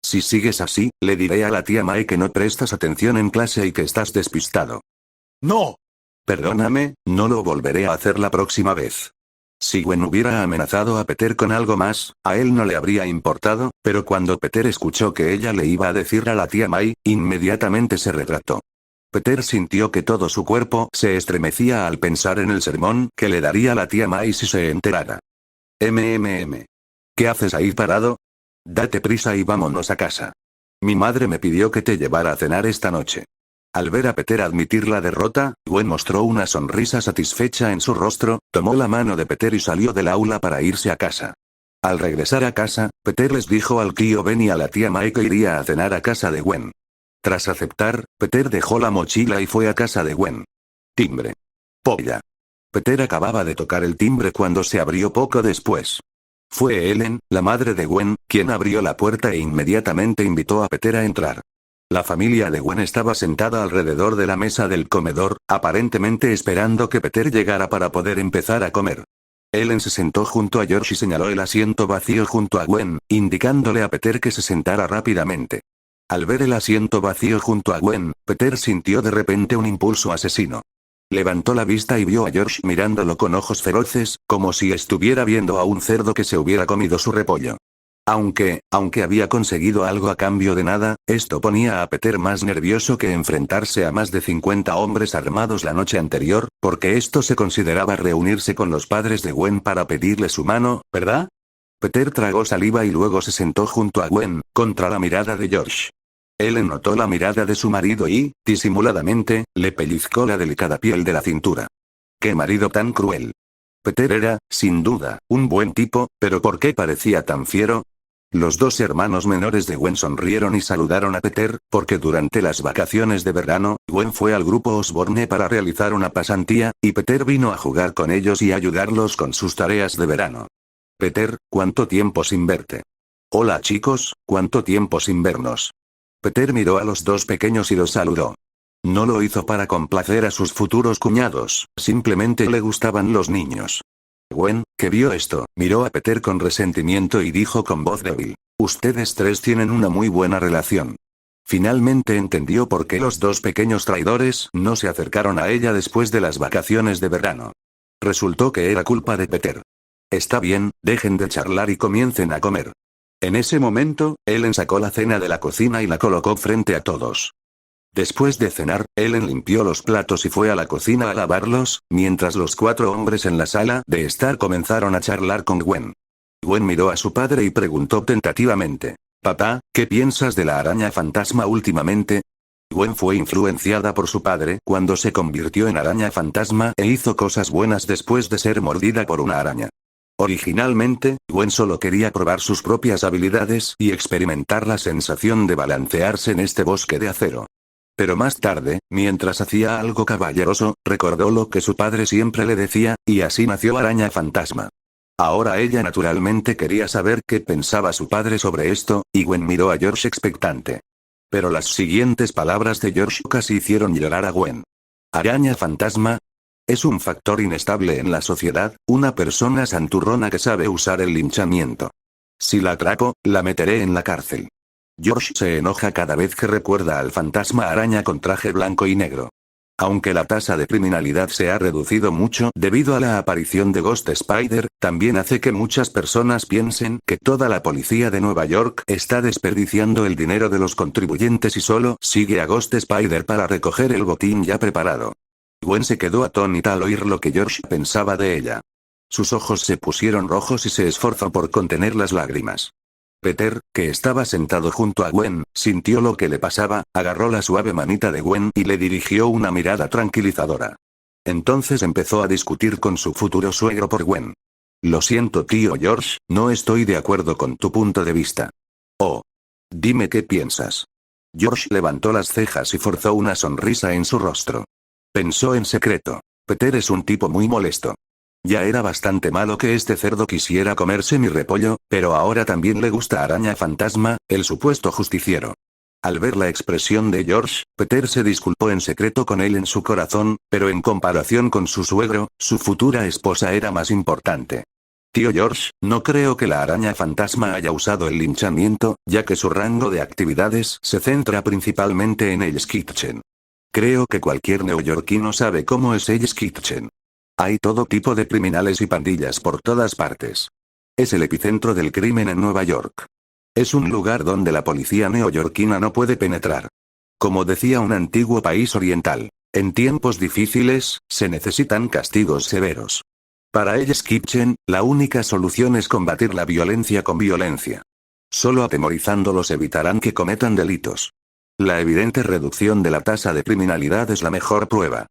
Si sigues así, le diré a la tía Mae que no prestas atención en clase y que estás despistado. ¡No! Perdóname, no lo volveré a hacer la próxima vez. Si Gwen hubiera amenazado a Peter con algo más, a él no le habría importado, pero cuando Peter escuchó que ella le iba a decir a la tía May, inmediatamente se retrató. Peter sintió que todo su cuerpo se estremecía al pensar en el sermón que le daría la tía May si se enterara. ¿Qué haces ahí parado? Date prisa y vámonos a casa. Mi madre me pidió que te llevara a cenar esta noche. Al ver a Peter admitir la derrota, Gwen mostró una sonrisa satisfecha en su rostro, tomó la mano de Peter y salió del aula para irse a casa. Al regresar a casa, Peter les dijo al tío Ben y a la tía Mae que iría a cenar a casa de Gwen. Tras aceptar, Peter dejó la mochila y fue a casa de Gwen. Timbre. Polla. Peter acababa de tocar el timbre cuando se abrió poco después. Fue Ellen, la madre de Gwen, quien abrió la puerta e inmediatamente invitó a Peter a entrar. La familia de Gwen estaba sentada alrededor de la mesa del comedor, aparentemente esperando que Peter llegara para poder empezar a comer. Ellen se sentó junto a George y señaló el asiento vacío junto a Gwen, indicándole a Peter que se sentara rápidamente. Al ver el asiento vacío junto a Gwen, Peter sintió de repente un impulso asesino. Levantó la vista y vio a George mirándolo con ojos feroces, como si estuviera viendo a un cerdo que se hubiera comido su repollo. Aunque había conseguido algo a cambio de nada, esto ponía a Peter más nervioso que enfrentarse a más de 50 hombres armados la noche anterior, porque esto se consideraba reunirse con los padres de Gwen para pedirle su mano, ¿verdad? Peter tragó saliva y luego se sentó junto a Gwen, contra la mirada de George. Ellen notó la mirada de su marido y, disimuladamente, le pellizcó la delicada piel de la cintura. ¡Qué marido tan cruel! Peter era, sin duda, un buen tipo, pero ¿por qué parecía tan fiero? Los dos hermanos menores de Gwen sonrieron y saludaron a Peter, porque durante las vacaciones de verano, Gwen fue al grupo Osborne para realizar una pasantía, y Peter vino a jugar con ellos y ayudarlos con sus tareas de verano. Peter, ¿cuánto tiempo sin verte? Hola chicos, ¿cuánto tiempo sin vernos? Peter miró a los dos pequeños y los saludó. No lo hizo para complacer a sus futuros cuñados, simplemente le gustaban los niños. Gwen, que vio esto, miró a Peter con resentimiento y dijo con voz débil: ustedes tres tienen una muy buena relación. Finalmente entendió por qué los dos pequeños traidores no se acercaron a ella después de las vacaciones de verano. Resultó que era culpa de Peter. Está bien, dejen de charlar y comiencen a comer. En ese momento, Ellen sacó la cena de la cocina y la colocó frente a todos. Después de cenar, Ellen limpió los platos y fue a la cocina a lavarlos, mientras los cuatro hombres en la sala de estar comenzaron a charlar con Gwen. Gwen miró a su padre y preguntó tentativamente: «Papá, ¿qué piensas de la araña fantasma últimamente?» Gwen fue influenciada por su padre cuando se convirtió en araña fantasma e hizo cosas buenas después de ser mordida por una araña. Originalmente, Gwen solo quería probar sus propias habilidades y experimentar la sensación de balancearse en este bosque de acero. Pero más tarde, mientras hacía algo caballeroso, recordó lo que su padre siempre le decía, y así nació Araña Fantasma. Ahora ella naturalmente quería saber qué pensaba su padre sobre esto, y Gwen miró a George expectante. Pero las siguientes palabras de George casi hicieron llorar a Gwen. ¿Araña Fantasma? Es un factor inestable en la sociedad, una persona santurrona que sabe usar el linchamiento. Si la atrapo, la meteré en la cárcel. George se enoja cada vez que recuerda al fantasma araña con traje blanco y negro. Aunque la tasa de criminalidad se ha reducido mucho debido a la aparición de Ghost Spider, también hace que muchas personas piensen que toda la policía de Nueva York está desperdiciando el dinero de los contribuyentes y solo sigue a Ghost Spider para recoger el botín ya preparado. Gwen se quedó atónita al oír lo que George pensaba de ella. Sus ojos se pusieron rojos y se esforzó por contener las lágrimas. Peter, que estaba sentado junto a Gwen, sintió lo que le pasaba, agarró la suave manita de Gwen y le dirigió una mirada tranquilizadora. Entonces empezó a discutir con su futuro suegro por Gwen. Lo siento tío George, no estoy de acuerdo con tu punto de vista. Oh. Dime qué piensas. George levantó las cejas y forzó una sonrisa en su rostro. Pensó en secreto. Peter es un tipo muy molesto. Ya era bastante malo que este cerdo quisiera comerse mi repollo, pero ahora también le gusta Araña Fantasma, el supuesto justiciero. Al ver la expresión de George, Peter se disculpó en secreto con él en su corazón, pero en comparación con su suegro, su futura esposa era más importante. Tío George, no creo que la Araña Fantasma haya usado el linchamiento, ya que su rango de actividades se centra principalmente en Hell's Kitchen. Creo que cualquier neoyorquino sabe cómo es Hell's Kitchen. Hay todo tipo de criminales y pandillas por todas partes. Es el epicentro del crimen en Nueva York. Es un lugar donde la policía neoyorquina no puede penetrar. Como decía un antiguo país oriental, en tiempos difíciles, se necesitan castigos severos. Para Hell's Kitchen, la única solución es combatir la violencia con violencia. Solo atemorizándolos evitarán que cometan delitos. La evidente reducción de la tasa de criminalidad es la mejor prueba.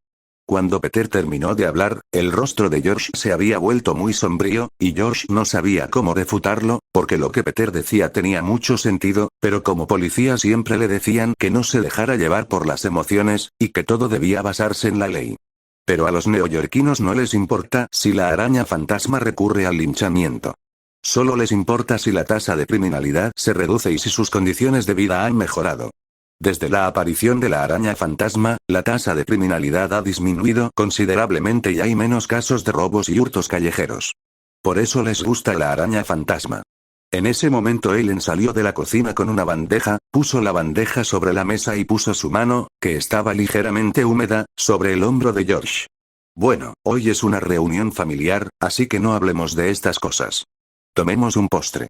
Cuando Peter terminó de hablar, el rostro de George se había vuelto muy sombrío, y George no sabía cómo refutarlo, porque lo que Peter decía tenía mucho sentido, pero como policía siempre le decían que no se dejara llevar por las emociones, y que todo debía basarse en la ley. Pero a los neoyorquinos no les importa si la araña fantasma recurre al linchamiento. Solo les importa si la tasa de criminalidad se reduce y si sus condiciones de vida han mejorado. Desde la aparición de la araña fantasma, la tasa de criminalidad ha disminuido considerablemente y hay menos casos de robos y hurtos callejeros. Por eso les gusta la araña fantasma. En ese momento Ellen salió de la cocina con una bandeja, puso la bandeja sobre la mesa y puso su mano, que estaba ligeramente húmeda, sobre el hombro de George. Bueno, hoy es una reunión familiar, así que no hablemos de estas cosas. Tomemos un postre.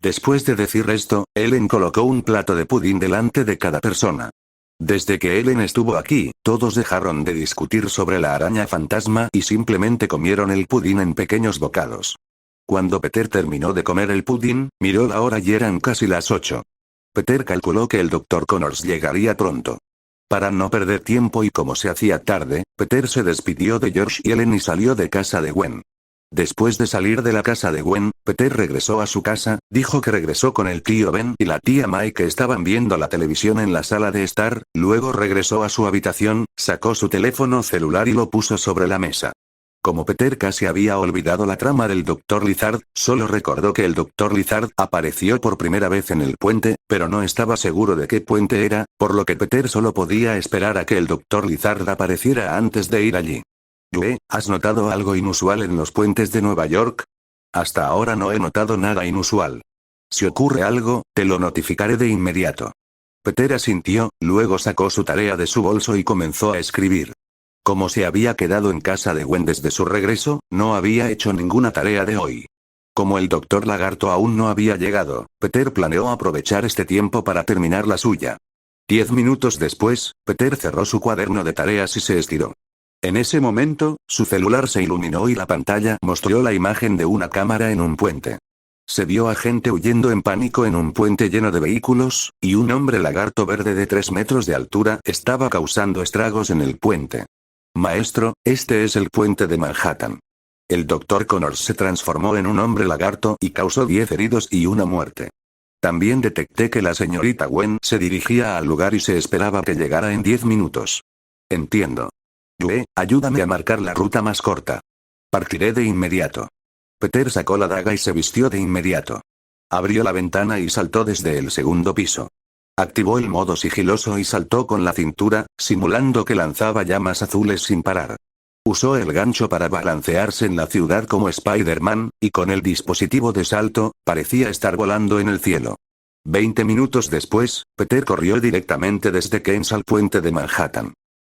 Después de decir esto, Ellen colocó un plato de pudín delante de cada persona. Desde que Ellen estuvo aquí, todos dejaron de discutir sobre la araña fantasma y simplemente comieron el pudín en pequeños bocados. Cuando Peter terminó de comer el pudín, miró la hora y eran casi las 8. Peter calculó que el Dr. Connors llegaría pronto. Para no perder tiempo y como se hacía tarde, Peter se despidió de George y Ellen y salió de casa de Gwen. Después de salir de la casa de Gwen, Peter regresó a su casa, dijo que regresó con el tío Ben y la tía May que estaban viendo la televisión en la sala de estar, luego regresó a su habitación, sacó su teléfono celular y lo puso sobre la mesa. Como Peter casi había olvidado la trama del Dr. Lizard, solo recordó que el Dr. Lizard apareció por primera vez en el puente, pero no estaba seguro de qué puente era, por lo que Peter solo podía esperar a que el Dr. Lizard apareciera antes de ir allí. Yue, ¿has notado algo inusual en los puentes de Nueva York? Hasta ahora no he notado nada inusual. Si ocurre algo, te lo notificaré de inmediato. Peter asintió, luego sacó su tarea de su bolso y comenzó a escribir. Como se había quedado en casa de Gwen desde su regreso, no había hecho ninguna tarea de hoy. Como el Dr. Lagarto aún no había llegado, Peter planeó aprovechar este tiempo para terminar la suya. 10 minutos después, Peter cerró su cuaderno de tareas y se estiró. En ese momento, su celular se iluminó y la pantalla mostró la imagen de una cámara en un puente. Se vio a gente huyendo en pánico en un puente lleno de vehículos, y un hombre lagarto verde de 3 metros de altura estaba causando estragos en el puente. Maestro, este es el puente de Manhattan. El Dr. Connors se transformó en un hombre lagarto y causó 10 heridos y una muerte. También detecté que la señorita Gwen se dirigía al lugar y se esperaba que llegara en 10 minutos. Entiendo. Yue, ayúdame a marcar la ruta más corta. Partiré de inmediato. Peter sacó la daga y se vistió de inmediato. Abrió la ventana y saltó desde el segundo piso. Activó el modo sigiloso y saltó con la cintura, simulando que lanzaba llamas azules sin parar. Usó el gancho para balancearse en la ciudad como Spider-Man, y con el dispositivo de salto, parecía estar volando en el cielo. 20 minutos después, Peter corrió directamente desde Queens al puente de Manhattan.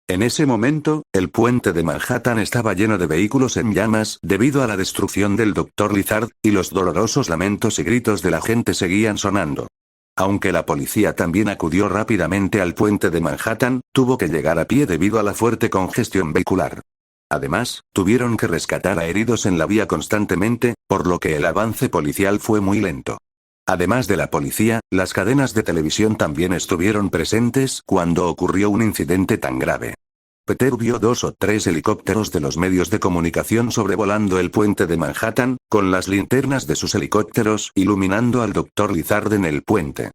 En ese momento, el puente de Manhattan estaba lleno de vehículos en llamas debido a la destrucción del Dr. Lizard, y los dolorosos lamentos y gritos de la gente seguían sonando. Aunque la policía también acudió rápidamente al puente de Manhattan, tuvo que llegar a pie debido a la fuerte congestión vehicular. Además, tuvieron que rescatar a heridos en la vía constantemente, por lo que el avance policial fue muy lento. Además de la policía, las cadenas de televisión también estuvieron presentes cuando ocurrió un incidente tan grave. Peter vio 2 o 3 helicópteros de los medios de comunicación sobrevolando el puente de Manhattan, con las linternas de sus helicópteros iluminando al Dr. Lizard en el puente.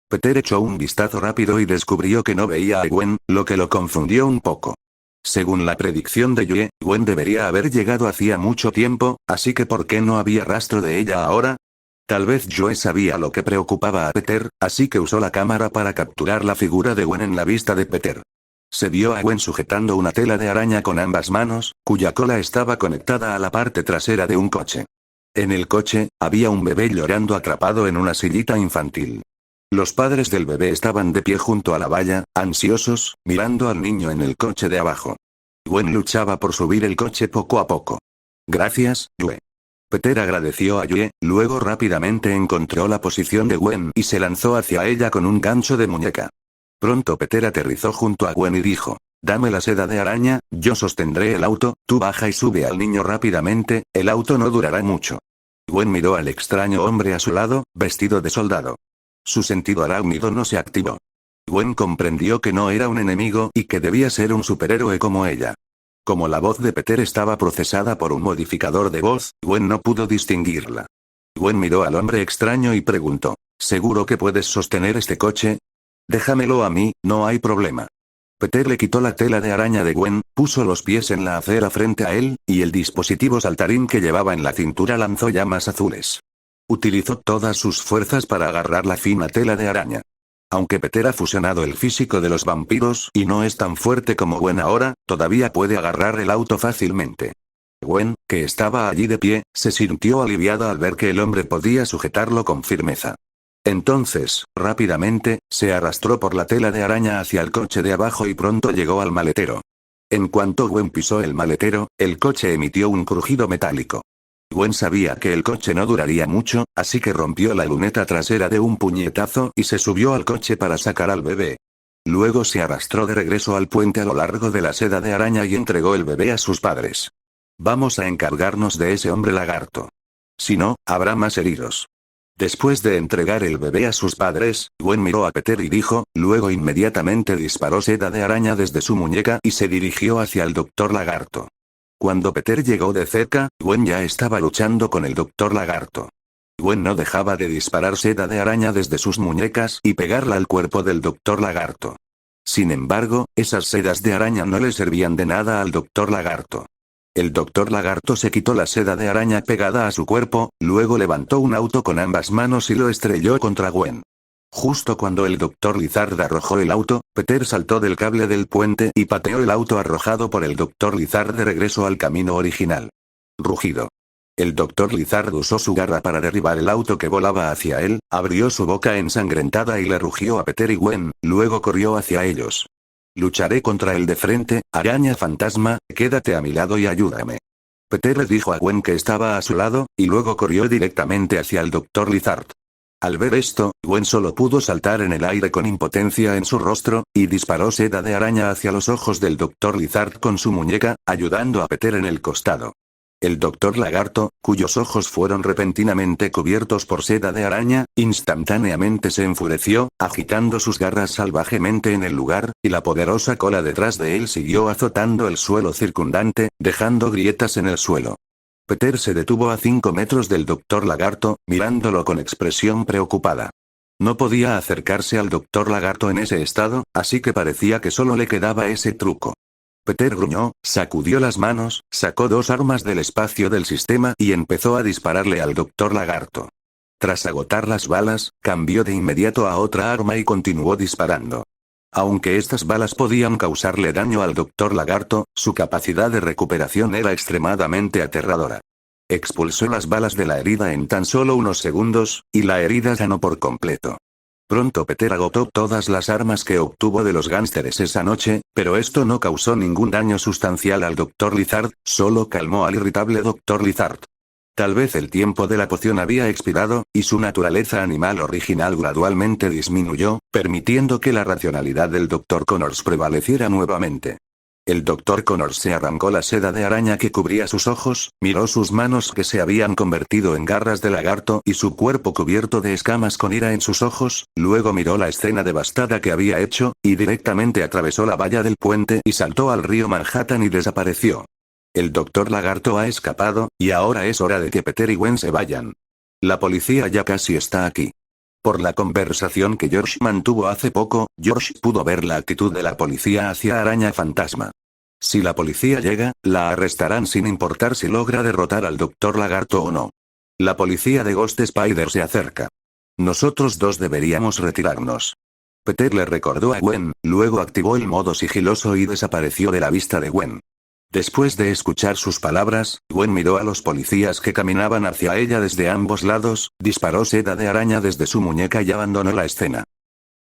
Peter echó un vistazo rápido y descubrió que no veía a Gwen, lo que lo confundió un poco. Según la predicción de Yue, Gwen debería haber llegado hacía mucho tiempo, así que ¿por qué no había rastro de ella ahora? Tal vez Yue sabía lo que preocupaba a Peter, así que usó la cámara para capturar la figura de Gwen en la vista de Peter. Se vio a Gwen sujetando una tela de araña con ambas manos, cuya cola estaba conectada a la parte trasera de un coche. En el coche, había un bebé llorando atrapado en una sillita infantil. Los padres del bebé estaban de pie junto a la valla, ansiosos, mirando al niño en el coche de abajo. Gwen luchaba por subir el coche poco a poco. Gracias, Yue. Peter agradeció a Yue, luego rápidamente encontró la posición de Gwen y se lanzó hacia ella con un gancho de muñeca. Pronto Peter aterrizó junto a Gwen y dijo, dame la seda de araña, yo sostendré el auto, tú baja y sube al niño rápidamente, el auto no durará mucho. Gwen miró al extraño hombre a su lado, vestido de soldado. Su sentido arácnido no se activó. Gwen comprendió que no era un enemigo y que debía ser un superhéroe como ella. Como la voz de Peter estaba procesada por un modificador de voz, Gwen no pudo distinguirla. Gwen miró al hombre extraño y preguntó, ¿seguro que puedes sostener este coche? Déjamelo a mí, no hay problema. Peter le quitó la tela de araña de Gwen, puso los pies en la acera frente a él, y el dispositivo saltarín que llevaba en la cintura lanzó llamas azules. Utilizó todas sus fuerzas para agarrar la fina tela de araña. Aunque Peter ha fusionado el físico de los vampiros y no es tan fuerte como Gwen ahora, todavía puede agarrar el auto fácilmente. Gwen, que estaba allí de pie, se sintió aliviada al ver que el hombre podía sujetarlo con firmeza. Entonces, rápidamente, se arrastró por la tela de araña hacia el coche de abajo y pronto llegó al maletero. En cuanto Gwen pisó el maletero, el coche emitió un crujido metálico. Gwen sabía que el coche no duraría mucho, así que rompió la luneta trasera de un puñetazo y se subió al coche para sacar al bebé. Luego se arrastró de regreso al puente a lo largo de la seda de araña y entregó el bebé a sus padres. Vamos a encargarnos de ese hombre lagarto. Si no, habrá más heridos. Después de entregar el bebé a sus padres, Gwen miró a Peter y dijo, luego inmediatamente disparó seda de araña desde su muñeca y se dirigió hacia el Dr. Lagarto. Cuando Peter llegó de cerca, Gwen ya estaba luchando con el Dr. Lagarto. Gwen no dejaba de disparar seda de araña desde sus muñecas y pegarla al cuerpo del Dr. Lagarto. Sin embargo, esas sedas de araña no le servían de nada al Dr. Lagarto. El Dr. Lagarto se quitó la seda de araña pegada a su cuerpo, luego levantó un auto con ambas manos y lo estrelló contra Gwen. Justo cuando el Dr. Lizard arrojó el auto, Peter saltó del cable del puente y pateó el auto arrojado por el Dr. Lizard de regreso al camino original. Rugido. El Dr. Lizard usó su garra para derribar el auto que volaba hacia él, abrió su boca ensangrentada y le rugió a Peter y Gwen, luego corrió hacia ellos. Lucharé contra él de frente, araña fantasma, quédate a mi lado y ayúdame. Peter le dijo a Gwen que estaba a su lado, y luego corrió directamente hacia el Dr. Lizard. Al ver esto, Gwen solo pudo saltar en el aire con impotencia en su rostro, y disparó seda de araña hacia los ojos del Dr. Lizard con su muñeca, ayudando a Peter en el costado. El Dr. Lagarto, cuyos ojos fueron repentinamente cubiertos por seda de araña, instantáneamente se enfureció, agitando sus garras salvajemente en el lugar, y la poderosa cola detrás de él siguió azotando el suelo circundante, dejando grietas en el suelo. Peter se detuvo a 5 metros del Dr. Lagarto, mirándolo con expresión preocupada. No podía acercarse al Dr. Lagarto en ese estado, así que parecía que solo le quedaba ese truco. Peter gruñó, sacudió las manos, sacó 2 armas del espacio del sistema y empezó a dispararle al Dr. Lagarto. Tras agotar las balas, cambió de inmediato a otra arma y continuó disparando. Aunque estas balas podían causarle daño al Dr. Lagarto, su capacidad de recuperación era extremadamente aterradora. Expulsó las balas de la herida en tan solo unos segundos, y la herida sanó por completo. Pronto Peter agotó todas las armas que obtuvo de los gánsteres esa noche, pero esto no causó ningún daño sustancial al Dr. Lizard, solo calmó al irritable Dr. Lizard. Tal vez el tiempo de la poción había expirado, y su naturaleza animal original gradualmente disminuyó, permitiendo que la racionalidad del Dr. Connors prevaleciera nuevamente. El Dr. Connors se arrancó la seda de araña que cubría sus ojos, miró sus manos que se habían convertido en garras de lagarto y su cuerpo cubierto de escamas con ira en sus ojos, luego miró la escena devastada que había hecho, y directamente atravesó la valla del puente y saltó al río Manhattan y desapareció. El Dr. Lagarto ha escapado, y ahora es hora de que Peter y Gwen se vayan. La policía ya casi está aquí. Por la conversación que George mantuvo hace poco, George pudo ver la actitud de la policía hacia Araña Fantasma. Si la policía llega, la arrestarán sin importar si logra derrotar al Dr. Lagarto o no. La policía de Ghost Spider se acerca. Nosotros dos deberíamos retirarnos. Peter le recordó a Gwen, luego activó el modo sigiloso y desapareció de la vista de Gwen. Después de escuchar sus palabras, Gwen miró a los policías que caminaban hacia ella desde ambos lados, disparó seda de araña desde su muñeca y abandonó la escena.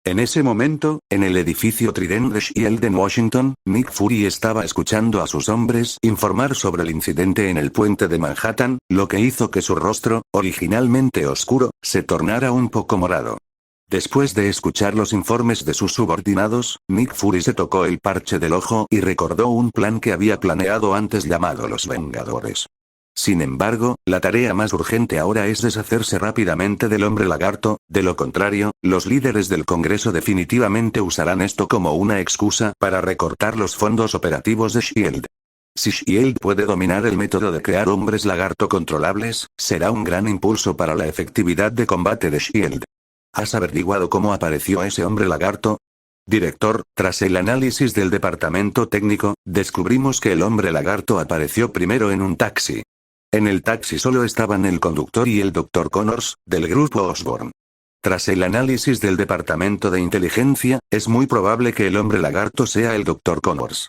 En ese momento, en el edificio Trident de Shield en Washington, Nick Fury estaba escuchando a sus hombres informar sobre el incidente en el puente de Manhattan, lo que hizo que su rostro, originalmente oscuro, se tornara un poco morado. Después de escuchar los informes de sus subordinados, Nick Fury se tocó el parche del ojo y recordó un plan que había planeado antes llamado los Vengadores. Sin embargo, la tarea más urgente ahora es deshacerse rápidamente del hombre lagarto, de lo contrario, los líderes del Congreso definitivamente usarán esto como una excusa para recortar los fondos operativos de S.H.I.E.L.D. Si S.H.I.E.L.D. puede dominar el método de crear hombres lagarto controlables, será un gran impulso para la efectividad de combate de S.H.I.E.L.D. ¿Has averiguado cómo apareció ese hombre lagarto? Director, tras el análisis del departamento técnico, descubrimos que el hombre lagarto apareció primero en un taxi. En el taxi solo estaban el conductor y el Dr. Connors, del grupo Osborn. Tras el análisis del departamento de inteligencia, es muy probable que el hombre lagarto sea el Dr. Connors.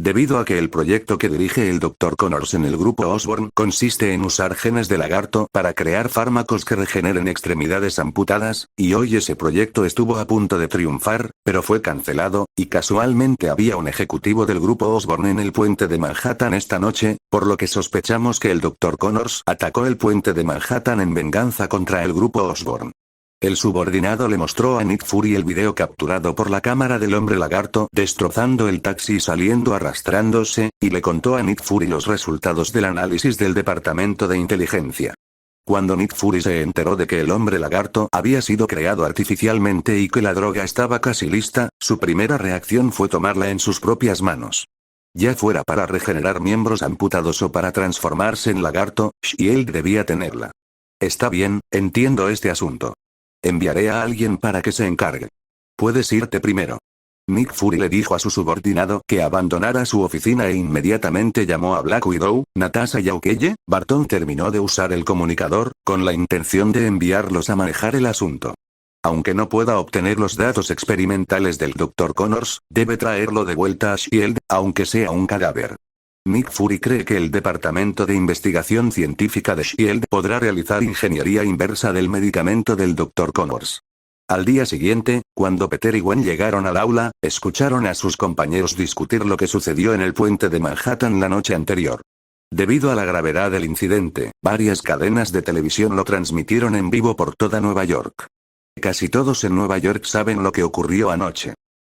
Debido a que el proyecto que dirige el Dr. Connors en el grupo Osborn consiste en usar genes de lagarto para crear fármacos que regeneren extremidades amputadas, y hoy ese proyecto estuvo a punto de triunfar, pero fue cancelado, y casualmente había un ejecutivo del grupo Osborn en el puente de Manhattan esta noche, por lo que sospechamos que el Dr. Connors atacó el puente de Manhattan en venganza contra el grupo Osborn. El subordinado le mostró a Nick Fury el video capturado por la cámara del hombre lagarto destrozando el taxi y saliendo arrastrándose, y le contó a Nick Fury los resultados del análisis del departamento de inteligencia. Cuando Nick Fury se enteró de que el hombre lagarto había sido creado artificialmente y que la droga estaba casi lista, su primera reacción fue tomarla en sus propias manos. Ya fuera para regenerar miembros amputados o para transformarse en lagarto, Shield debía tenerla. Está bien, entiendo este asunto. Enviaré a alguien para que se encargue. Puedes irte primero. Nick Fury le dijo a su subordinado que abandonara su oficina e inmediatamente llamó a Black Widow, Natasha y Aukeye. Barton terminó de usar el comunicador, con la intención de enviarlos a manejar el asunto. Aunque no pueda obtener los datos experimentales del Dr. Connors, debe traerlo de vuelta a Shield, aunque sea un cadáver. Nick Fury cree que el Departamento de Investigación Científica de Shield podrá realizar ingeniería inversa del medicamento del Dr. Connors. Al día siguiente, cuando Peter y Gwen llegaron al aula, escucharon a sus compañeros discutir lo que sucedió en el puente de Manhattan la noche anterior. Debido a la gravedad del incidente, varias cadenas de televisión lo transmitieron en vivo por toda Nueva York. Casi todos en Nueva York saben lo que ocurrió anoche.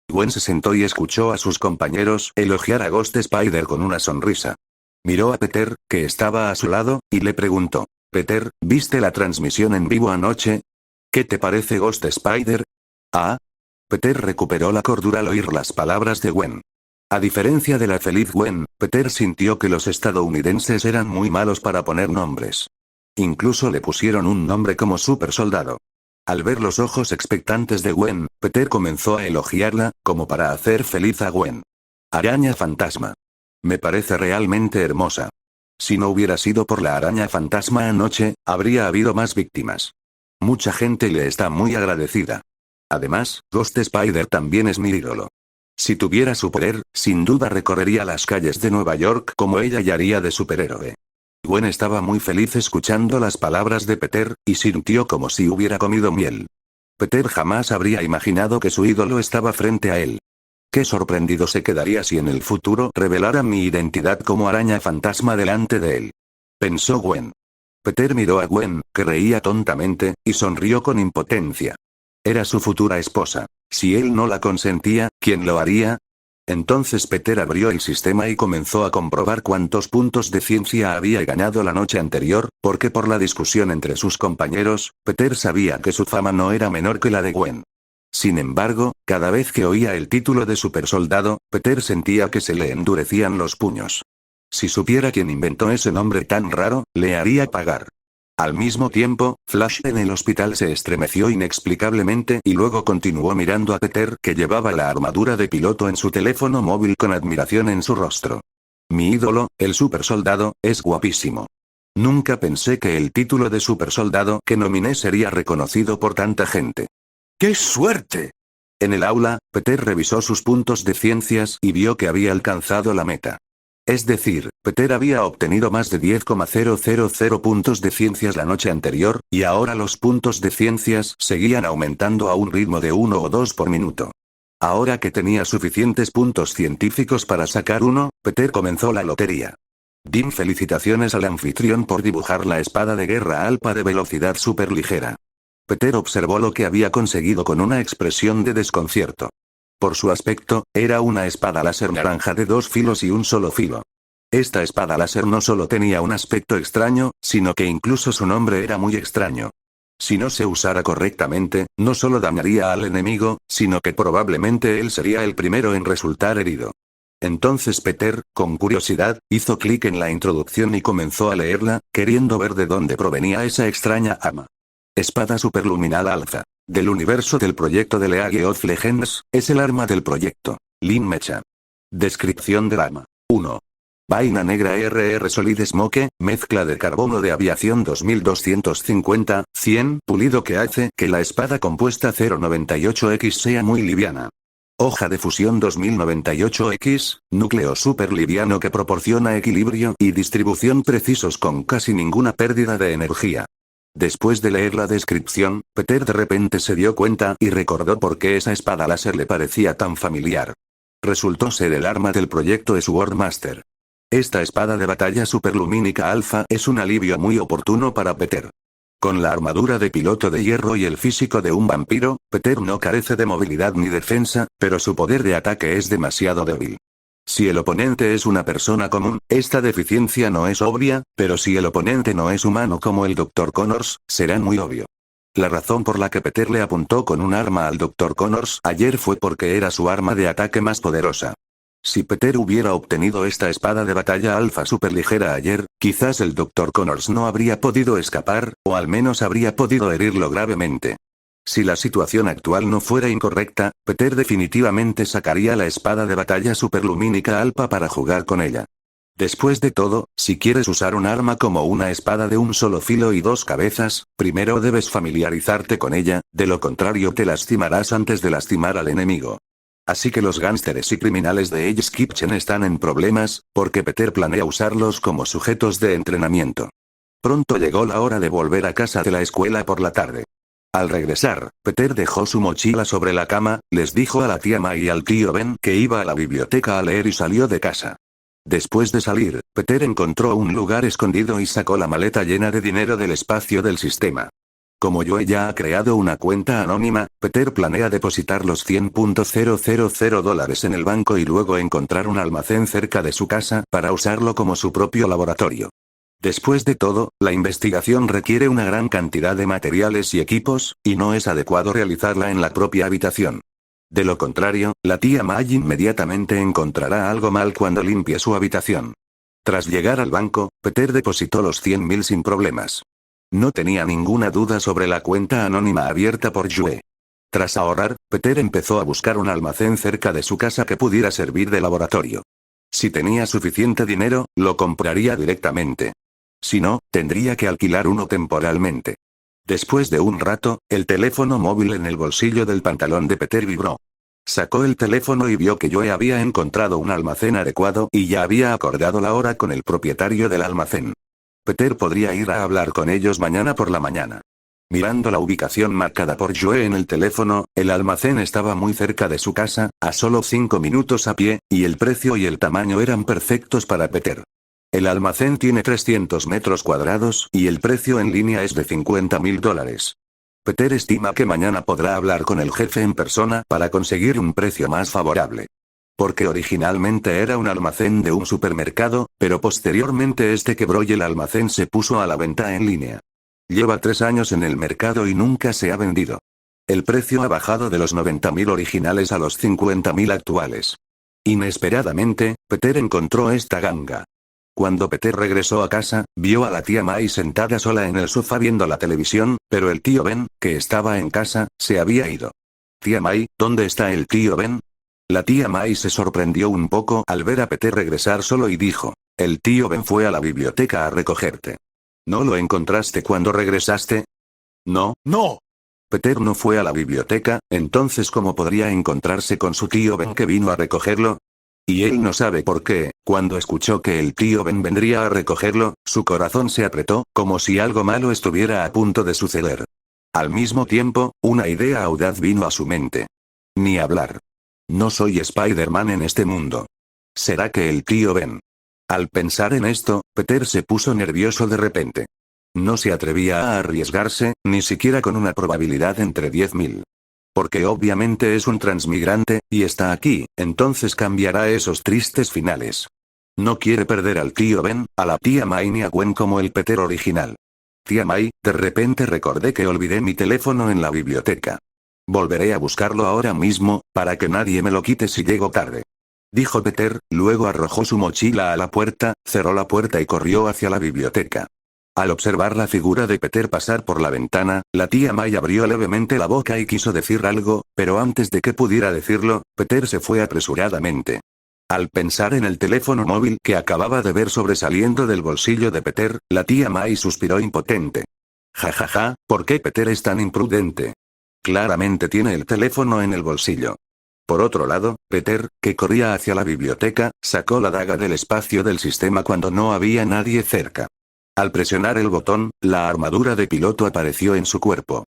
Gwen se sentó y escuchó a sus compañeros elogiar a Ghost Spider con una sonrisa. Miró a Peter, que estaba a su lado, y le preguntó: Peter, ¿viste la transmisión en vivo anoche? ¿Qué te parece Ghost Spider? Ah. Peter recuperó la cordura al oír las palabras de Gwen. A diferencia de la feliz Gwen, Peter sintió que los estadounidenses eran muy malos para poner nombres. Incluso le pusieron un nombre como Super Soldado. Al ver los ojos expectantes de Gwen, Peter comenzó a elogiarla, como para hacer feliz a Gwen. Araña fantasma. Me parece realmente hermosa. Si no hubiera sido por la araña fantasma anoche, habría habido más víctimas. Mucha gente le está muy agradecida. Además, Ghost Spider también es mi ídolo. Si tuviera su poder, sin duda recorrería las calles de Nueva York como ella y haría de superhéroe. Gwen estaba muy feliz escuchando las palabras de Peter, y sintió como si hubiera comido miel. Peter jamás habría imaginado que su ídolo estaba frente a él. Qué sorprendido se quedaría si en el futuro revelara mi identidad como araña fantasma delante de él. Pensó Gwen. Peter miró a Gwen, que reía tontamente, y sonrió con impotencia. Era su futura esposa. Si él no la consentía, ¿quién lo haría? Entonces Peter abrió el sistema y comenzó a comprobar cuántos puntos de ciencia había ganado la noche anterior, porque por la discusión entre sus compañeros, Peter sabía que su fama no era menor que la de Gwen. Sin embargo, cada vez que oía el título de supersoldado, Peter sentía que se le endurecían los puños. Si supiera quién inventó ese nombre tan raro, le haría pagar. Al mismo tiempo, Flash en el hospital se estremeció inexplicablemente y luego continuó mirando a Peter, que llevaba la armadura de piloto en su teléfono móvil con admiración en su rostro. Mi ídolo, el supersoldado, es guapísimo. Nunca pensé que el título de supersoldado que nominé sería reconocido por tanta gente. ¡Qué suerte! En el aula, Peter revisó sus puntos de ciencias y vio que había alcanzado la meta. Es decir, Peter había obtenido más de 10,000 puntos de ciencias la noche anterior, y ahora los puntos de ciencias seguían aumentando a un ritmo de 1 o 2 por minuto. Ahora que tenía suficientes puntos científicos para sacar uno, Peter comenzó la lotería. Felicitaciones al anfitrión por dibujar la espada de guerra alpa de velocidad superligera. Peter observó lo que había conseguido con una expresión de desconcierto. Por su aspecto, era una espada láser naranja de 2 filos y un solo filo. Esta espada láser no solo tenía un aspecto extraño, sino que incluso su nombre era muy extraño. Si no se usara correctamente, no solo dañaría al enemigo, sino que probablemente él sería el primero en resultar herido. Entonces Peter, con curiosidad, hizo clic en la introducción y comenzó a leerla, queriendo ver de dónde provenía esa extraña arma. Espada superluminal alfa. Del universo del proyecto de League of Legends, es el arma del proyecto. Lin Mecha. Descripción del arma. 1. Vaina negra Solid Smoke, mezcla de carbono de aviación 2250, 100, pulido que hace que la espada compuesta 098X sea muy liviana. Hoja de fusión 2098X, núcleo super liviano que proporciona equilibrio y distribución precisos con casi ninguna pérdida de energía. Después de leer la descripción, Peter de repente se dio cuenta y recordó por qué esa espada láser le parecía tan familiar. Resultó ser el arma del proyecto Swordmaster. Esta espada de batalla superlumínica alfa es un alivio muy oportuno para Peter. Con la armadura de piloto de hierro y el físico de un vampiro, Peter no carece de movilidad ni defensa, pero su poder de ataque es demasiado débil. Si el oponente es una persona común, esta deficiencia no es obvia, pero si el oponente no es humano como el Dr. Connors, será muy obvio. La razón por la que Peter le apuntó con un arma al Dr. Connors ayer fue porque era su arma de ataque más poderosa. Si Peter hubiera obtenido esta espada de batalla alfa superligera ayer, quizás el Dr. Connors no habría podido escapar, o al menos habría podido herirlo gravemente. Si la situación actual no fuera incorrecta, Peter definitivamente sacaría la espada de batalla superlumínica alfa para jugar con ella. Después de todo, si quieres usar un arma como una espada de un solo filo y dos cabezas, primero debes familiarizarte con ella, de lo contrario te lastimarás antes de lastimar al enemigo. Así que los gánsteres y criminales de Hell's Kitchen están en problemas, porque Peter planea usarlos como sujetos de entrenamiento. Pronto llegó la hora de volver a casa de la escuela por la tarde. Al regresar, Peter dejó su mochila sobre la cama, les dijo a la tía May y al tío Ben que iba a la biblioteca a leer y salió de casa. Después de salir, Peter encontró un lugar escondido y sacó la maleta llena de dinero del espacio del sistema. Como Joe ya ha creado una cuenta anónima, Peter planea depositar los $100,000 en el banco y luego encontrar un almacén cerca de su casa para usarlo como su propio laboratorio. Después de todo, la investigación requiere una gran cantidad de materiales y equipos, y no es adecuado realizarla en la propia habitación. De lo contrario, la tía May inmediatamente encontrará algo mal cuando limpie su habitación. Tras llegar al banco, Peter depositó los 100,000 sin problemas. No tenía ninguna duda sobre la cuenta anónima abierta por Joe. Tras ahorrar, Peter empezó a buscar un almacén cerca de su casa que pudiera servir de laboratorio. Si tenía suficiente dinero, lo compraría directamente. Si no, tendría que alquilar uno temporalmente. Después de un rato, el teléfono móvil en el bolsillo del pantalón de Peter vibró. Sacó el teléfono y vio que Joe había encontrado un almacén adecuado y ya había acordado la hora con el propietario del almacén. Peter podría ir a hablar con ellos mañana por la mañana. Mirando la ubicación marcada por Joe en el teléfono, el almacén estaba muy cerca de su casa, a solo 5 minutos a pie, y el precio y el tamaño eran perfectos para Peter. El almacén tiene 300 metros cuadrados y el precio en línea es de $50,000. Peter estima que mañana podrá hablar con el jefe en persona para conseguir un precio más favorable. Porque originalmente era un almacén de un supermercado, pero posteriormente este quebró y el almacén se puso a la venta en línea. Lleva 3 años en el mercado y nunca se ha vendido. El precio ha bajado de los 90,000 originales a los 50,000 actuales. Inesperadamente, Peter encontró esta ganga. Cuando Peter regresó a casa, vio a la tía May sentada sola en el sofá viendo la televisión, pero el tío Ben, que estaba en casa, se había ido. Tía May, ¿dónde está el tío Ben? La tía May se sorprendió un poco al ver a Peter regresar solo y dijo, el tío Ben fue a la biblioteca a recogerte. ¿No lo encontraste cuando regresaste? No. No. Peter no fue a la biblioteca, entonces ¿cómo podría encontrarse con su tío Ben que vino a recogerlo? Y él no sabe por qué, cuando escuchó que el tío Ben vendría a recogerlo, su corazón se apretó, como si algo malo estuviera a punto de suceder. Al mismo tiempo, una idea audaz vino a su mente. Ni hablar. No soy Spider-Man en este mundo. ¿Será que el tío Ben? Al pensar en esto, Peter se puso nervioso de repente. No se atrevía a arriesgarse, ni siquiera con una probabilidad entre 10,000. Porque obviamente es un transmigrante, y está aquí, entonces cambiará esos tristes finales. No quiere perder al tío Ben, a la tía May ni a Gwen como el Peter original. Tía May, de repente recordé que olvidé mi teléfono en la biblioteca. Volveré a buscarlo ahora mismo, para que nadie me lo quite si llego tarde. Dijo Peter, luego arrojó su mochila a la puerta, cerró la puerta y corrió hacia la biblioteca. Al observar la figura de Peter pasar por la ventana, la tía May abrió levemente la boca y quiso decir algo, pero antes de que pudiera decirlo, Peter se fue apresuradamente. Al pensar en el teléfono móvil que acababa de ver sobresaliendo del bolsillo de Peter, la tía May suspiró impotente. Jajaja, ¿por qué Peter es tan imprudente? Claramente tiene el teléfono en el bolsillo. Por otro lado, Peter, que corría hacia la biblioteca, sacó la daga del espacio del sistema cuando no había nadie cerca. Al presionar el botón, la armadura de piloto apareció en su cuerpo.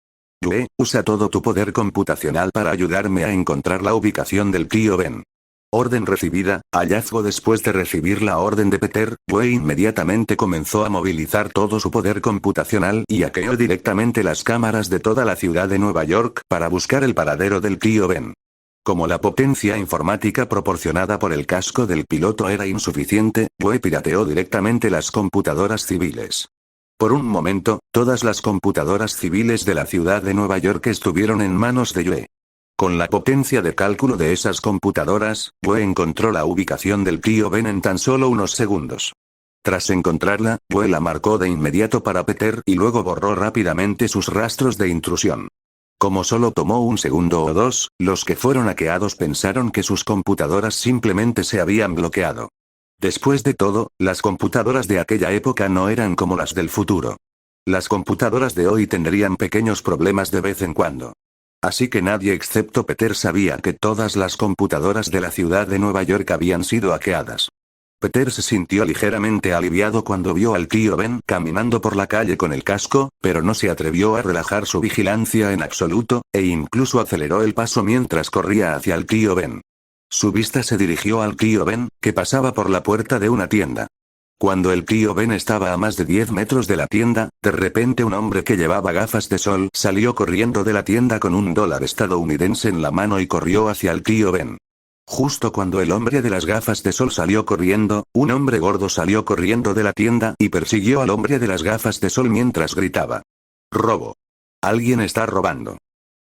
Joe, usa todo tu poder computacional para ayudarme a encontrar la ubicación del tío Ben. Orden recibida, hallazgo. Después de recibir la orden de Peter, Joe inmediatamente comenzó a movilizar todo su poder computacional y hackeó directamente las cámaras de toda la ciudad de Nueva York para buscar el paradero del tío Ben. Como la potencia informática proporcionada por el casco del piloto era insuficiente, Joe pirateó directamente las computadoras civiles. Por un momento, todas las computadoras civiles de la ciudad de Nueva York estuvieron en manos de Joe. Con la potencia de cálculo de esas computadoras, Joe encontró la ubicación del tío Ben en tan solo unos segundos. Tras encontrarla, Joe la marcó de inmediato para Peter y luego borró rápidamente sus rastros de intrusión. Como solo tomó un segundo o dos, los que fueron hackeados pensaron que sus computadoras simplemente se habían bloqueado. Después de todo, las computadoras de aquella época no eran como las del futuro. Las computadoras de hoy tendrían pequeños problemas de vez en cuando. Así que nadie excepto Peter sabía que todas las computadoras de la ciudad de Nueva York habían sido hackeadas. Peter se sintió ligeramente aliviado cuando vio al tío Ben caminando por la calle con el casco, pero no se atrevió a relajar su vigilancia en absoluto, e incluso aceleró el paso mientras corría hacia el tío Ben. Su vista se dirigió al tío Ben, que pasaba por la puerta de una tienda. Cuando el tío Ben estaba a más de 10 metros de la tienda, de repente un hombre que llevaba gafas de sol salió corriendo de la tienda con $1 estadounidense en la mano y corrió hacia el tío Ben. Justo cuando el hombre de las gafas de sol salió corriendo, un hombre gordo salió corriendo de la tienda y persiguió al hombre de las gafas de sol mientras gritaba: «¡Robo! Alguien está robando.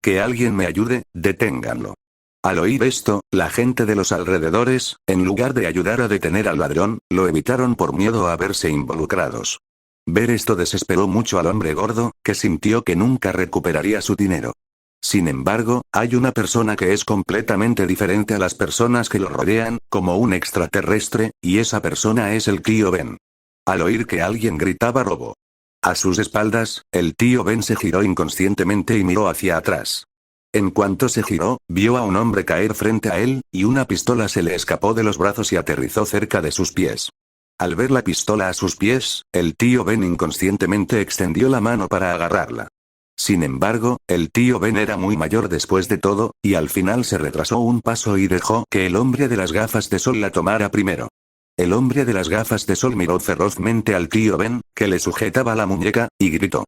Que alguien me ayude, deténganlo». Al oír esto, la gente de los alrededores, en lugar de ayudar a detener al ladrón, lo evitaron por miedo a verse involucrados. Ver esto desesperó mucho al hombre gordo, que sintió que nunca recuperaría su dinero. Sin embargo, hay una persona que es completamente diferente a las personas que lo rodean, como un extraterrestre, y esa persona es el tío Ben. Al oír que alguien gritaba robo a sus espaldas, el tío Ben se giró inconscientemente y miró hacia atrás. En cuanto se giró, vio a un hombre caer frente a él, y una pistola se le escapó de los brazos y aterrizó cerca de sus pies. Al ver la pistola a sus pies, el tío Ben inconscientemente extendió la mano para agarrarla. Sin embargo, el tío Ben era muy mayor después de todo, y al final se retrasó un paso y dejó que el hombre de las gafas de sol la tomara primero. El hombre de las gafas de sol miró ferozmente al tío Ben, que le sujetaba la muñeca, y gritó: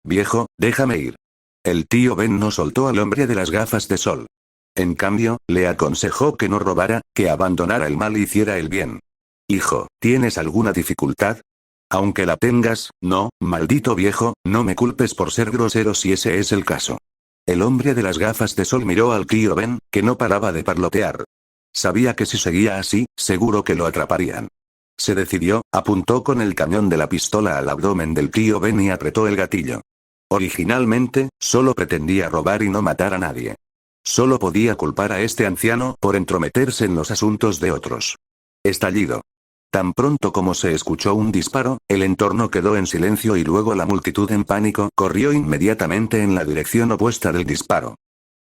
«Viejo, déjame ir». El tío Ben no soltó al hombre de las gafas de sol. En cambio, le aconsejó que no robara, que abandonara el mal y hiciera el bien. «Hijo, ¿tienes alguna dificultad? Aunque la tengas, no, maldito viejo, no me culpes por ser grosero si ese es el caso». El hombre de las gafas de sol miró al tío Ben, que no paraba de parlotear. Sabía que si seguía así, seguro que lo atraparían. Se decidió, apuntó con el cañón de la pistola al abdomen del tío Ben y apretó el gatillo. Originalmente, solo pretendía robar y no matar a nadie. Solo podía culpar a este anciano por entrometerse en los asuntos de otros. Estallido. Tan pronto como se escuchó un disparo, el entorno quedó en silencio y luego la multitud en pánico corrió inmediatamente en la dirección opuesta del disparo.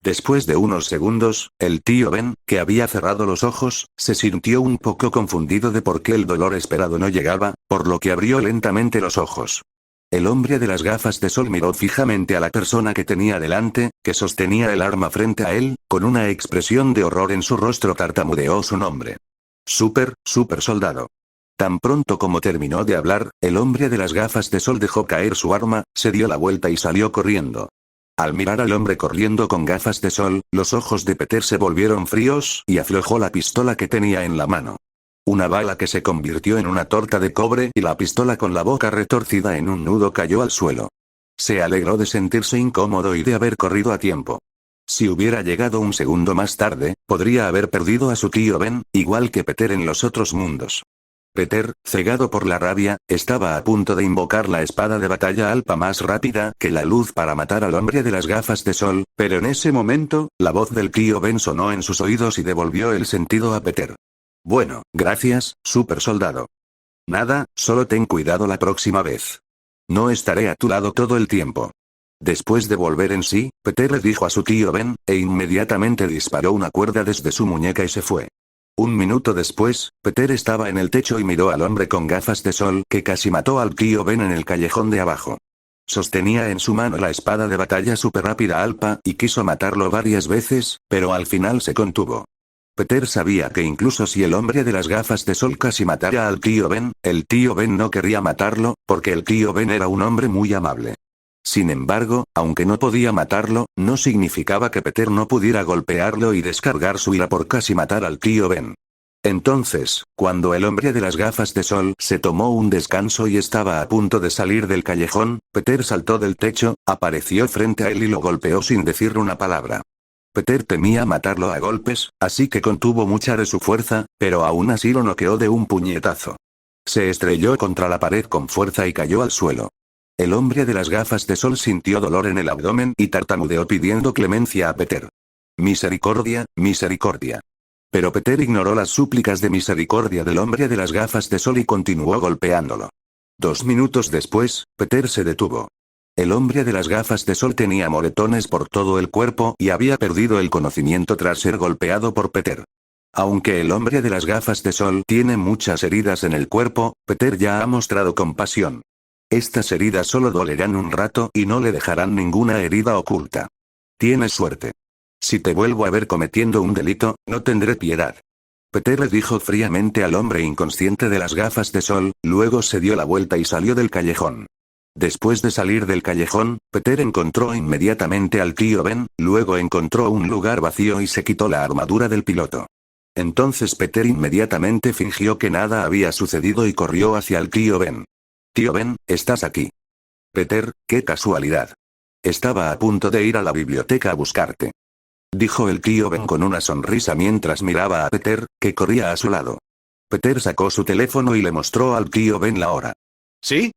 Después de unos segundos, el tío Ben, que había cerrado los ojos, se sintió un poco confundido de por qué el dolor esperado no llegaba, por lo que abrió lentamente los ojos. El hombre de las gafas de sol miró fijamente a la persona que tenía delante, que sostenía el arma frente a él, con una expresión de horror en su rostro tartamudeó su nombre. Super soldado. Tan pronto como terminó de hablar, el hombre de las gafas de sol dejó caer su arma, se dio la vuelta y salió corriendo. Al mirar al hombre corriendo con gafas de sol, los ojos de Peter se volvieron fríos y aflojó la pistola que tenía en la mano. Una bala que se convirtió en una torta de cobre y la pistola con la boca retorcida en un nudo cayó al suelo. Se alegró de sentirse incómodo y de haber corrido a tiempo. Si hubiera llegado un segundo más tarde, podría haber perdido a su tío Ben, igual que Peter en los otros mundos. Peter, cegado por la rabia, estaba a punto de invocar la espada de batalla alpa más rápida que la luz para matar al hombre de las gafas de sol, pero en ese momento, la voz del tío Ben sonó en sus oídos y devolvió el sentido a Peter. «Bueno, gracias, super soldado. Nada, solo ten cuidado la próxima vez. No estaré a tu lado todo el tiempo». Después de volver en sí, Peter le dijo a su tío Ben, e inmediatamente disparó una cuerda desde su muñeca y se fue. Un minuto después, Peter estaba en el techo y miró al hombre con gafas de sol que casi mató al tío Ben en el callejón de abajo. Sostenía en su mano la espada de batalla super rápida alpa y quiso matarlo varias veces, pero al final se contuvo. Peter sabía que incluso si el hombre de las gafas de sol casi matara al tío Ben, el tío Ben no querría matarlo, porque el tío Ben era un hombre muy amable. Sin embargo, aunque no podía matarlo, no significaba que Peter no pudiera golpearlo y descargar su ira por casi matar al tío Ben. Entonces, cuando el hombre de las gafas de sol se tomó un descanso y estaba a punto de salir del callejón, Peter saltó del techo, apareció frente a él y lo golpeó sin decir una palabra. Peter temía matarlo a golpes, así que contuvo mucha de su fuerza, pero aún así lo noqueó de un puñetazo. Se estrelló contra la pared con fuerza y cayó al suelo. El hombre de las gafas de sol sintió dolor en el abdomen y tartamudeó pidiendo clemencia a Peter. Misericordia, misericordia. Pero Peter ignoró las súplicas de misericordia del hombre de las gafas de sol y continuó golpeándolo. 2 minutos después, Peter se detuvo. El hombre de las gafas de sol tenía moretones por todo el cuerpo y había perdido el conocimiento tras ser golpeado por Peter. Aunque el hombre de las gafas de sol tiene muchas heridas en el cuerpo, Peter ya ha mostrado compasión. Estas heridas solo dolerán un rato y no le dejarán ninguna herida oculta. Tienes suerte. Si te vuelvo a ver cometiendo un delito, no tendré piedad. Peter le dijo fríamente al hombre inconsciente de las gafas de sol, luego se dio la vuelta y salió del callejón. Después de salir del callejón, Peter encontró inmediatamente al tío Ben, luego encontró un lugar vacío y se quitó la armadura del piloto. Entonces Peter inmediatamente fingió que nada había sucedido y corrió hacia el tío Ben. Tío Ben, ¿estás aquí? Peter, qué casualidad. Estaba a punto de ir a la biblioteca a buscarte. Dijo el tío Ben con una sonrisa mientras miraba a Peter, que corría a su lado. Peter sacó su teléfono y le mostró al tío Ben la hora. ¿Sí?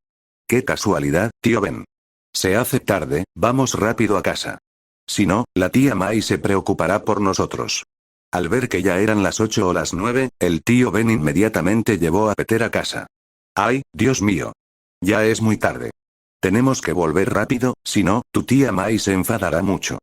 Qué casualidad, tío Ben. Se hace tarde, vamos rápido a casa. Si no, la tía May se preocupará por nosotros. Al ver que ya eran las 8 o las 9, el tío Ben inmediatamente llevó a Peter a casa. ¡Ay, Dios mío! Ya es muy tarde. Tenemos que volver rápido, si no, tu tía May se enfadará mucho.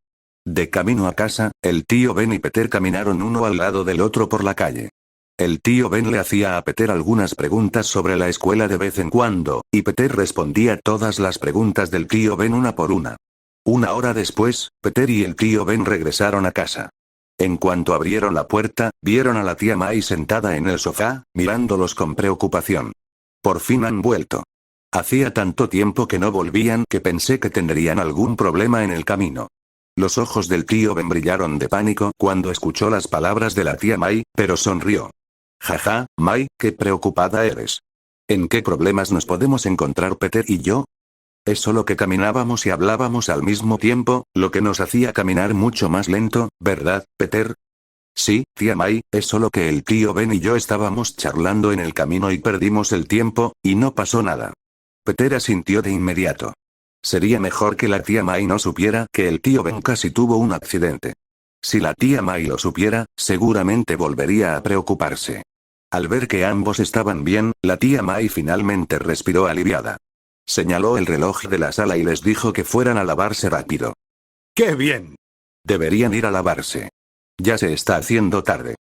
De camino a casa, el tío Ben y Peter caminaron uno al lado del otro por la calle. El tío Ben le hacía a Peter algunas preguntas sobre la escuela de vez en cuando, y Peter respondía todas las preguntas del tío Ben una por una. Una hora después, Peter y el tío Ben regresaron a casa. En cuanto abrieron la puerta, vieron a la tía May sentada en el sofá, mirándolos con preocupación. Por fin han vuelto. Hacía tanto tiempo que no volvían que pensé que tendrían algún problema en el camino. Los ojos del tío Ben brillaron de pánico cuando escuchó las palabras de la tía May, pero sonrió. Jaja, May, qué preocupada eres. ¿En qué problemas nos podemos encontrar Peter y yo? Es solo que caminábamos y hablábamos al mismo tiempo, lo que nos hacía caminar mucho más lento, ¿verdad, Peter? Sí, tía May, es solo que el tío Ben y yo estábamos charlando en el camino y perdimos el tiempo, y no pasó nada. Peter asintió de inmediato. Sería mejor que la tía May no supiera que el tío Ben casi tuvo un accidente. Si la tía May lo supiera, seguramente volvería a preocuparse. Al ver que ambos estaban bien, la tía May finalmente respiró aliviada. Señaló el reloj de la sala y les dijo que fueran a lavarse rápido. ¡Qué bien! Deberían ir a lavarse. Ya se está haciendo tarde.